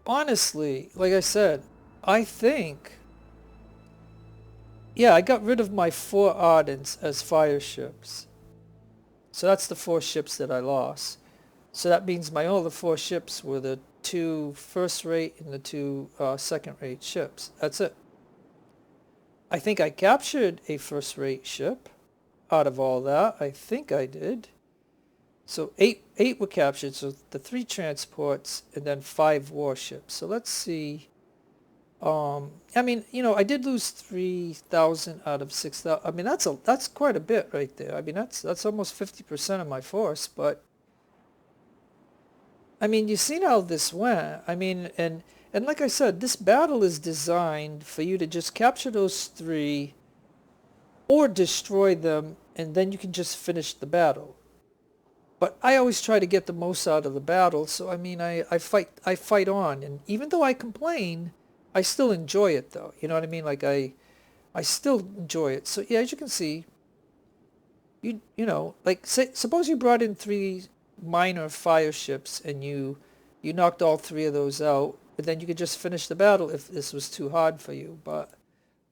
honestly, like I said, I think, yeah, I got rid of my 4 Ardents as fire ships. So that's the 4 ships that I lost. So that means my other 4 ships were the two first-rate and the two second-rate ships. That's it. I think I captured a first-rate ship out of all that. I think I did. So eight were captured. So the 3 transports and then 5 warships. So let's see. I mean, you know, I did lose 3,000 out of 6,000. I mean, that's quite a bit right there. I mean, that's almost 50% of my force. But I mean, you seen how this went. I mean, and like I said, this battle is designed for you to just capture those 3 or destroy them, and then you can just finish the battle. But I always try to get the most out of the battle, so I mean, I fight on, and even though I complain, I still enjoy it though. You know what I mean? Like I still enjoy it. So yeah, as you can see, you know, like suppose you brought in 3 minor fire ships and you knocked all 3 of those out, but then you could just finish the battle if this was too hard for you. But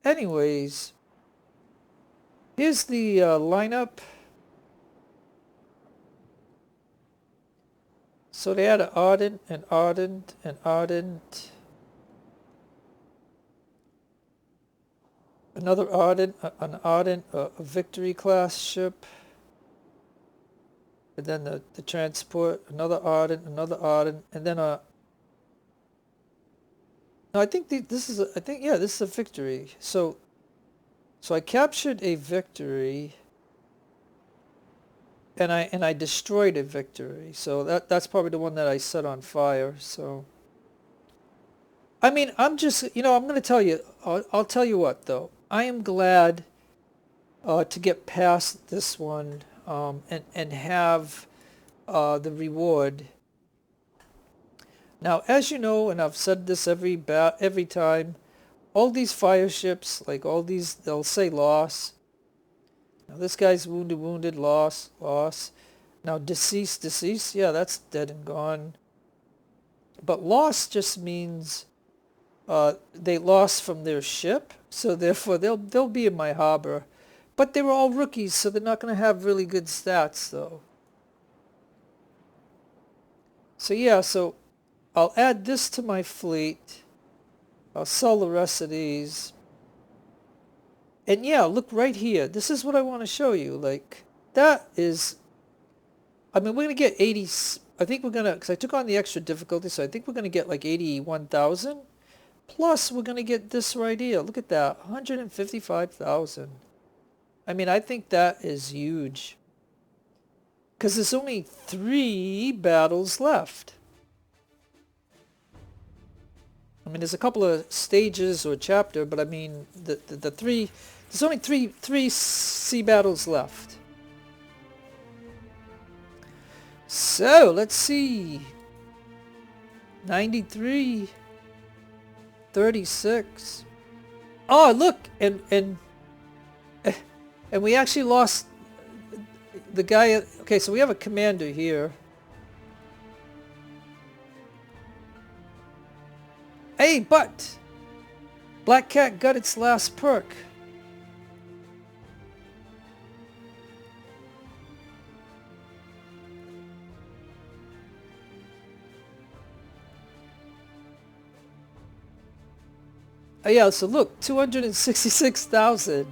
anyways, here's the lineup. So they had an Ardent, an Ardent, an Ardent, another Ardent, an Ardent, a Victory class ship, and then the transport, another Ardent, and then a. No, I think this is yeah, this is a Victory. So I captured a Victory. And I destroyed a Victory, so that's probably the one that I set on fire. So, I mean, I'm just, you know, I'm going to tell you, I'll tell you what, though. I am glad to get past this one and have the reward. Now, as you know, and I've said this every time, all these fire ships, like all these, they'll say loss. Now this guy's wounded, loss. Now deceased, yeah, that's dead and gone. But loss just means they lost from their ship, so therefore they'll be in my harbor. But they were all rookies, so they're not going to have really good stats, though. So yeah, so I'll add this to my fleet. I'll sell the rest of these. And yeah, look right here. This is what I want to show you. Like, that is... I mean, we're going to get 80... I think we're going to... Because I took on the extra difficulty, so I think we're going to get like 81,000. Plus, we're going to get this right here. Look at that. 155,000. I mean, I think that is huge. Because there's only 3 battles left. I mean, there's a couple of stages or chapter, but I mean, the 3... There's only three sea battles left. So, let's see. 93. 36. Oh, look! And we actually lost the guy... Okay, so we have a commander here. Hey, but Black Cat got its last perk. Oh yeah, so look, 266,000.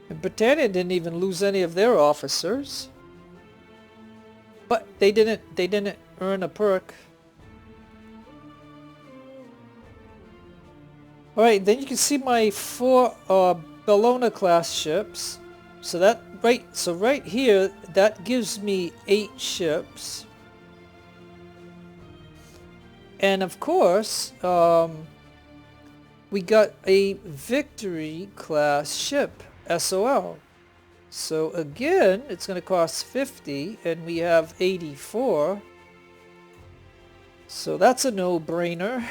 And Britannia didn't even lose any of their officers. But they didn't earn a perk. Alright, then you can see my 4 Bellona class ships. So that right here, that gives me 8 ships. And of course, we got a Victory class ship, SOL. So again, it's going to cost 50 and we have 84. So that's a no-brainer.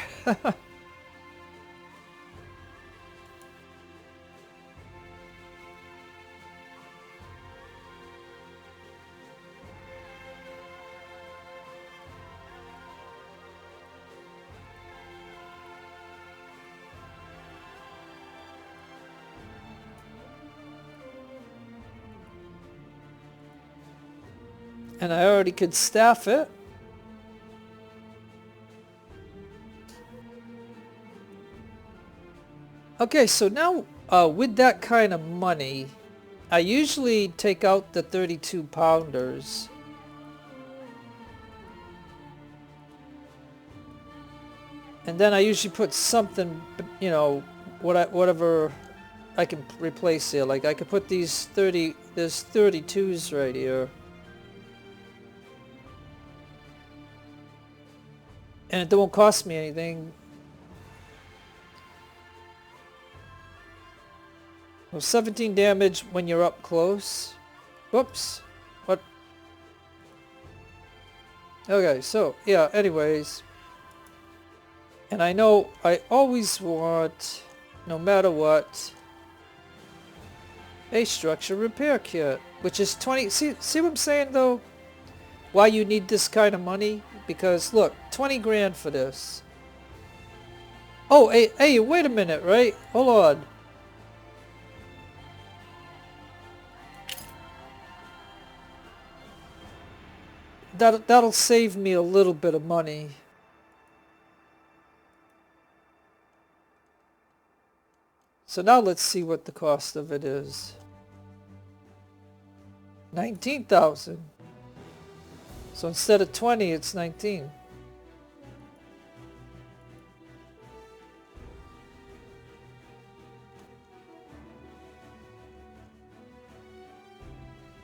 And I already could staff it. Okay, so now with that kind of money, I usually take out the 32 pounders. And then I usually put something, you know, whatever I can replace here. Like I could put these there's 32s right here. And it won't cost me anything. Well, 17 damage when you're up close. Whoops. What? Okay, so, yeah, anyways. And I know I always want, no matter what, a structure repair kit. Which is 20... See what I'm saying, though? Why you need this kind of money? Because, look, 20 grand for this. Oh, hey, wait a minute, right? Hold on. That'll save me a little bit of money. So now let's see what the cost of it is. 19,000. So instead of 20, it's 19.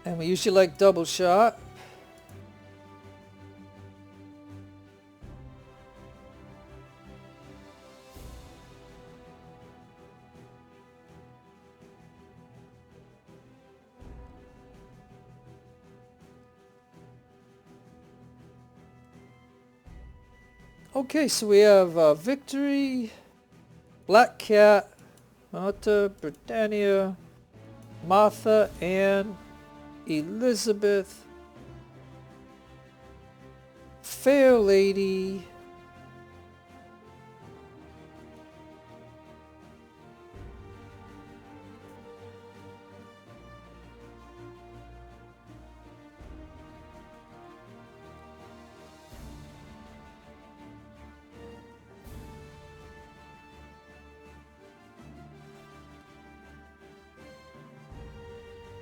And we usually like double shot. Okay, so we have Victory, Black Cat, Malta, Britannia, Martha, Anne, Elizabeth, Fair Lady,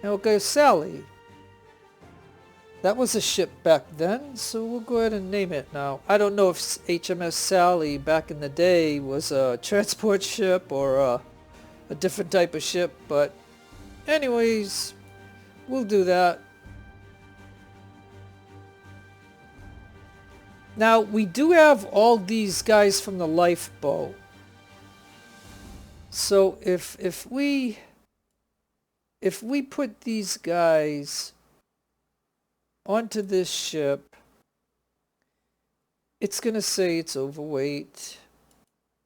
okay, Sally. That was a ship back then, so we'll go ahead and name it now. I don't know if HMS Sally back in the day was a transport ship or a different type of ship, but anyways, we'll do that. Now, we do have all these guys from the lifeboat. So if we put these guys onto this ship, it's gonna say it's overweight.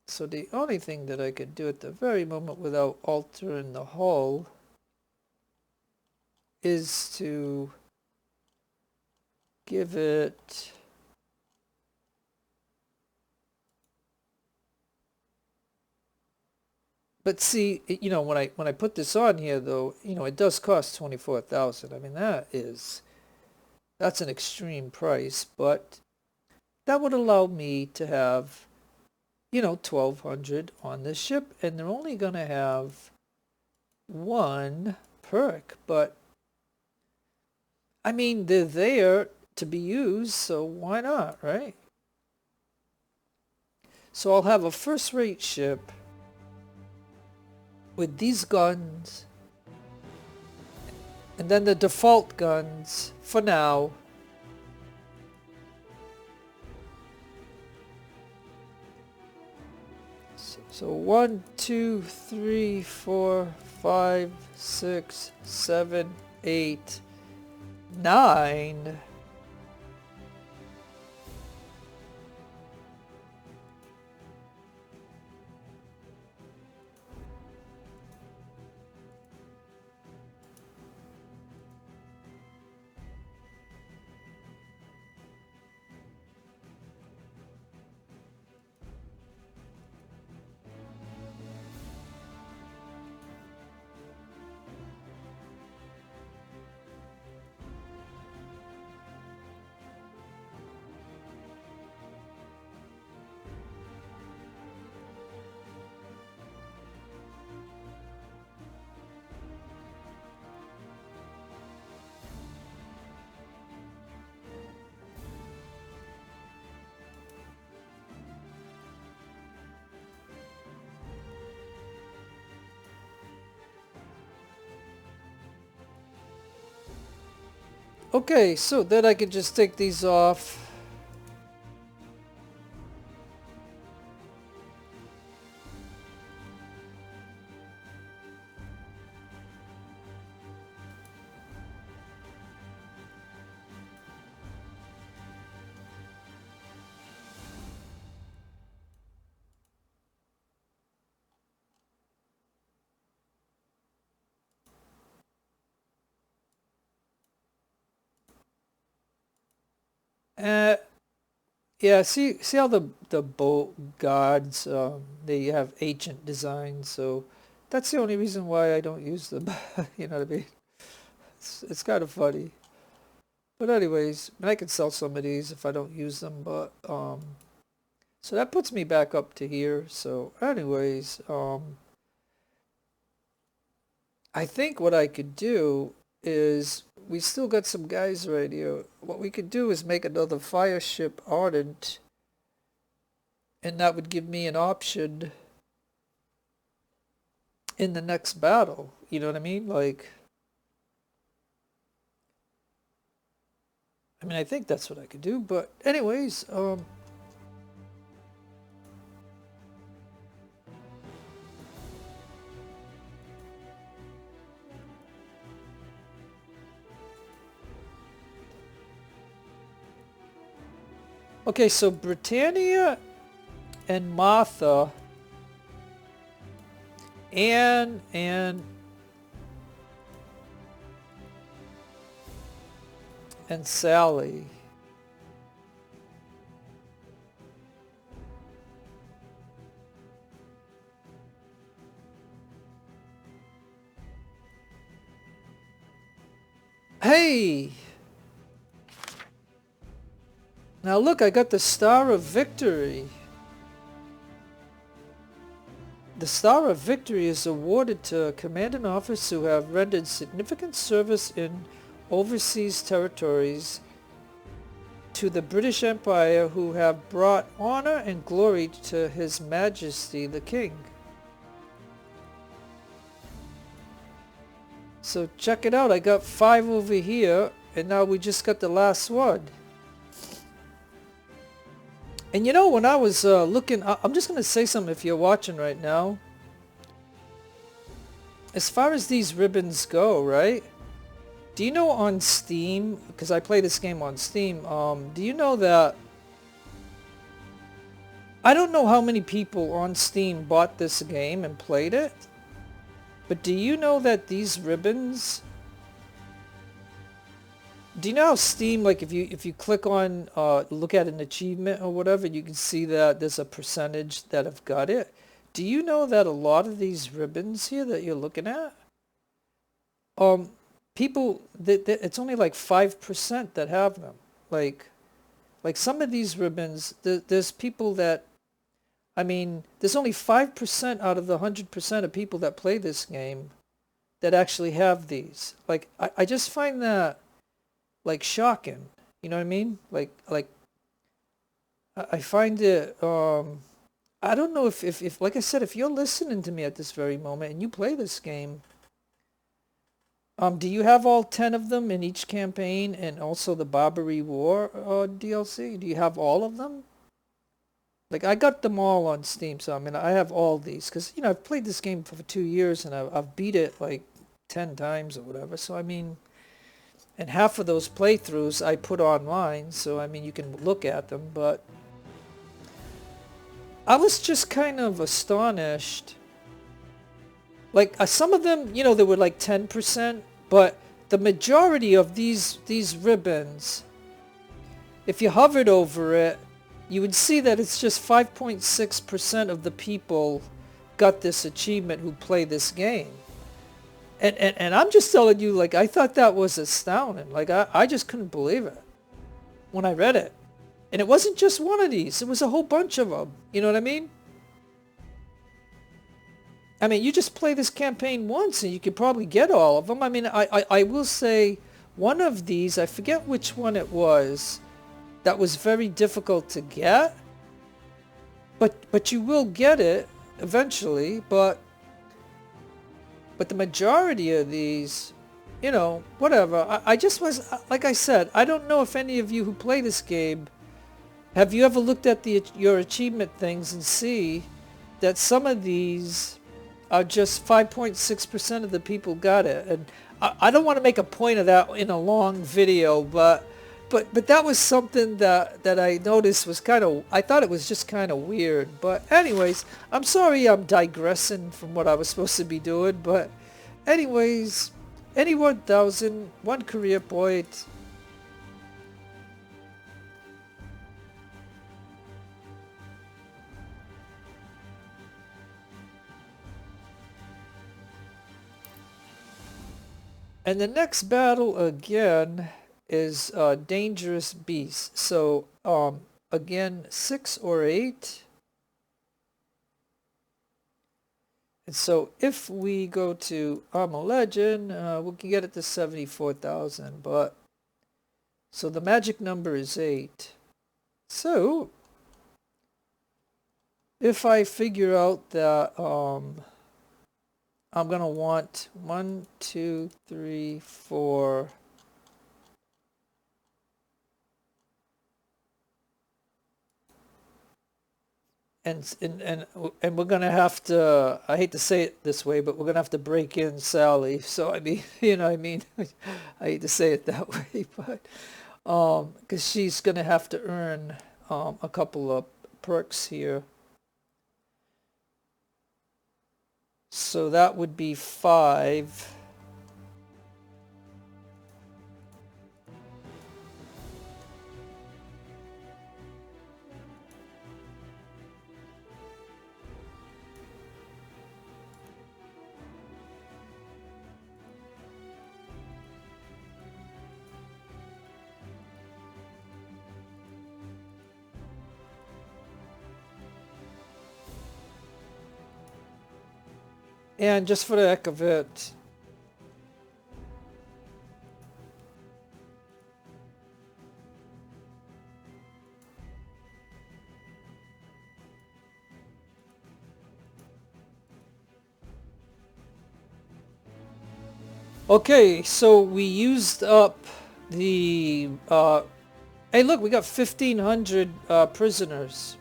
So the only thing that I could do at the very moment without altering the hull is to give it but see, you know, when I put this on here though, you know, it does cost 24,000. I mean, that's an extreme price, but that would allow me to have, you know, 1,200 on this ship, and they're only going to have one perk, but I mean, they're there to be used, so why not, right? So I'll have a first-rate ship with these guns, and then the default guns for now. So 1, 2, 3, 4, 5, 6, 7, 8, 9. Okay, so then I can just take these off. Uh, yeah, see how the boat guards, they have ancient designs, so that's the only reason why I don't use them. You know what I mean? It's kind of funny. But anyways, I can sell some of these if I don't use them, but so that puts me back up to here. So anyways, I think what I could do is we still got some guys right here. What we could do is make another fire ship ardent, and that would give me an option in the next battle. You know what I mean? Like, I mean, I think that's what I could do. But anyways, okay, so Britannia and Martha and Sally. Hey! Now look, I got the Star of Victory. The Star of Victory is awarded to commanding officers who have rendered significant service in overseas territories to the British Empire, who have brought honor and glory to His Majesty the King. So check it out, I got 5 over here, and now we just got the last one. And you know, when I was looking, I'm just going to say something if you're watching right now. As far as these ribbons go, right? Do you know on Steam, because I play this game on Steam, do you know that... I don't know how many people on Steam bought this game and played it, but do you know that these ribbons... Do you know how Steam, like if you click on, look at an achievement or whatever, you can see that there's a percentage that have got it? Do you know that a lot of these ribbons here that you're looking at, people, it's only like 5% that have them. Like some of these ribbons, there's people that, I mean, there's only 5% out of the 100% of people that play this game that actually have these. Like, I just find that, like, shocking. You know what I mean? Like I find it, I don't know if like I said, if you're listening to me at this very moment and you play this game, do you have all 10 of them in each campaign and also the Barbary War DLC? Do you have all of them? Like, I got them all on Steam, so I mean, I have all these, because, you know, I've played this game for 2 years and I've beat it like 10 times or whatever, so I mean... And half of those playthroughs I put online, so I mean, you can look at them, but I was just kind of astonished. Like, some of them, you know, they were like 10%, but the majority of these ribbons, if you hovered over it, you would see that it's just 5.6% of the people got this achievement who play this game. And I'm just telling you, like, I thought that was astounding. Like, I just couldn't believe it when I read it. And it wasn't just one of these. It was a whole bunch of them. You know what I mean? I mean, you just play this campaign once and you could probably get all of them. I mean, I will say one of these, I forget which one it was, that was very difficult to get. But you will get it eventually, but the majority of these, you know, whatever. I just was, like I said, I don't know if any of you who play this game, have you ever looked at your achievement things and see that some of these are just 5.6% of the people got it. And I don't want to make a point of that in a long video, but that was something that I noticed was kind of, I thought it was just kind of weird. But anyways, I'm sorry I'm digressing from what I was supposed to be doing, but anyways, any 1,000, one career point. And the next battle again is Dangerous Beast. So again, 6 or 8. And so if we go to I'm a Legend, we can get it to 74,000. But so the magic number is 8. So if I figure out that I'm gonna want 1, 2, 3, 4. And we're gonna have to, I hate to say it this way, but we're gonna have to break in Sally. So I mean, you know, I mean, I hate to say it that way, but because she's gonna have to earn a couple of perks here. So that would be 5. And just for the heck of it, okay, so we used up the hey look, we got 1,500 prisoners.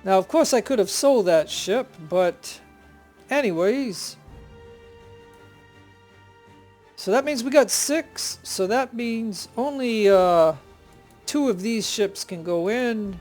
Now, of course, I could have sold that ship, but anyways. So that means we got 6. So that means only 2 of these ships can go in.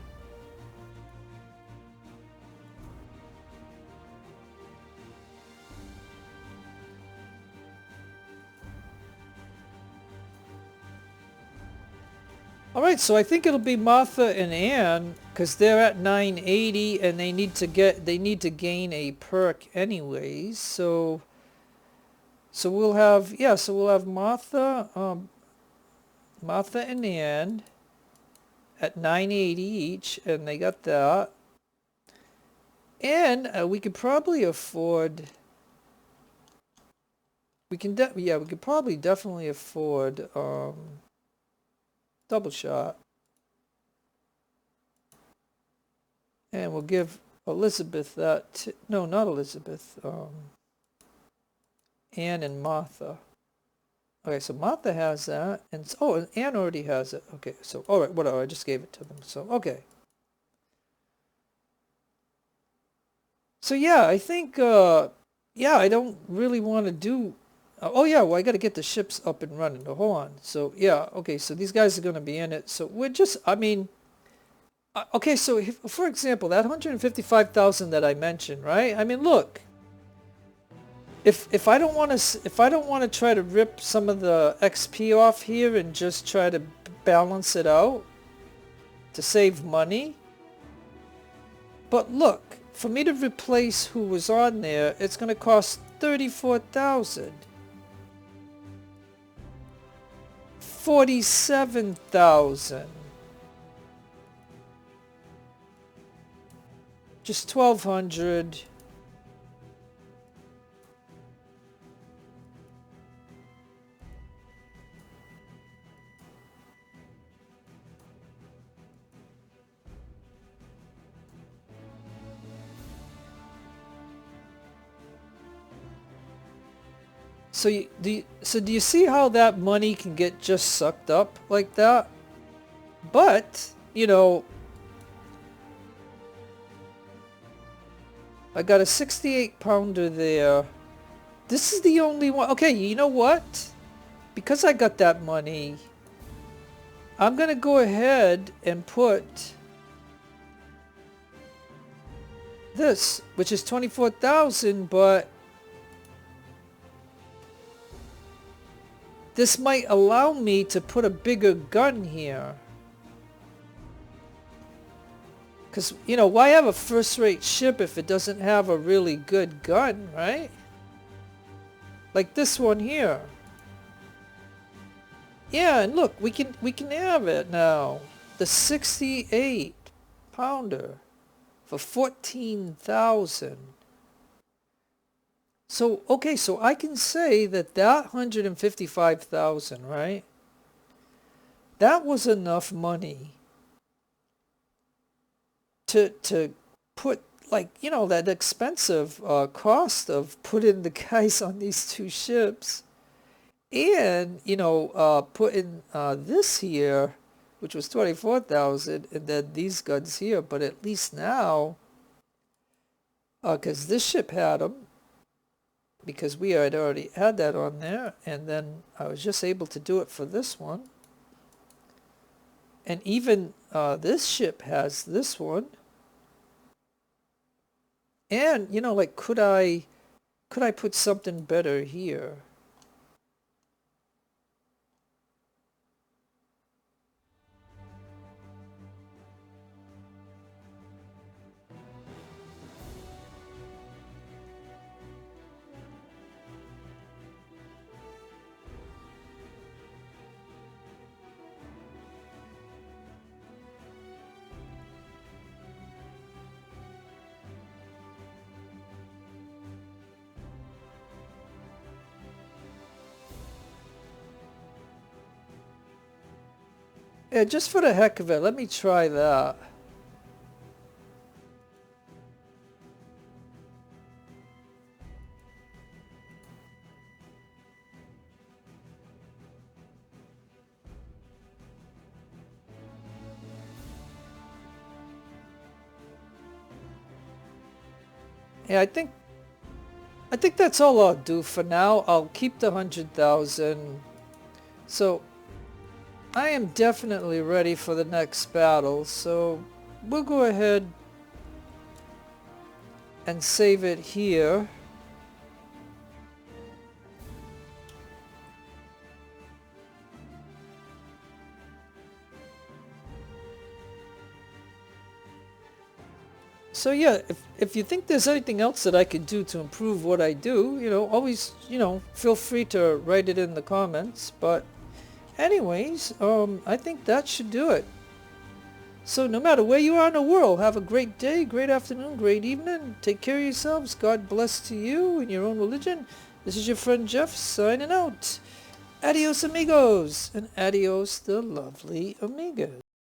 Alright, so I think it'll be Martha and Anne, because they're at 980 and they need to gain a perk anyways. So we'll have, yeah, so we'll have Martha and Anne at 980 each, and they got that. And we could probably afford, we could probably definitely afford double shot. And we'll give Elizabeth that, no, not Elizabeth, Anne and Martha. Okay, so Martha has that, and oh, Anne already has it. Okay, so all right, whatever, I just gave it to them. So okay. So yeah, I think yeah, I don't really want to do. Oh yeah, well I got to get the ships up and running. Oh, hold on. So yeah, okay, so these guys are going to be in it. So we're just, I mean, okay, so if, for example, that 155,000 that I mentioned, right? I mean, look. If I don't want to try to rip some of the XP off here and just try to balance it out to save money. But look, for me to replace who was on there, it's going to cost 34,000. 47,000. Just 1,200. So do you see how that money can get just sucked up like that? But, you know, I got a 68 pounder there. This is the only one. Okay, you know what? Because I got that money, I'm going to go ahead and put this, which is 24,000, but this might allow me to put a bigger gun here. Because, you know, why have a first-rate ship if it doesn't have a really good gun, right? Like this one here. Yeah, and look, we can have it now. The 68 pounder for 14,000. So, okay, so I can say that 155,000, right? That was enough money to put, like, you know, that expensive cost of putting the guys on these two ships. And, you know, putting this here, which was 24,000, and then these guns here. But at least now, because this ship had them, because we had already had that on there, and then I was just able to do it for this one. And even this ship has this one. And, you know, like, could I put something better here? Yeah, just for the heck of it, let me try that. Yeah, I think that's all I'll do for now. I'll keep the 100,000. So I am definitely ready for the next battle. So we'll go ahead and save it here. So yeah, if you think there's anything else that I could do to improve what I do, you know, always, you know, feel free to write it in the comments. But anyways, I think that should do it. So no matter where you are in the world, have a great day, great afternoon, great evening. Take care of yourselves. God bless to you and your own religion. This is your friend Jeff signing out. Adios amigos, and adios the lovely amigas.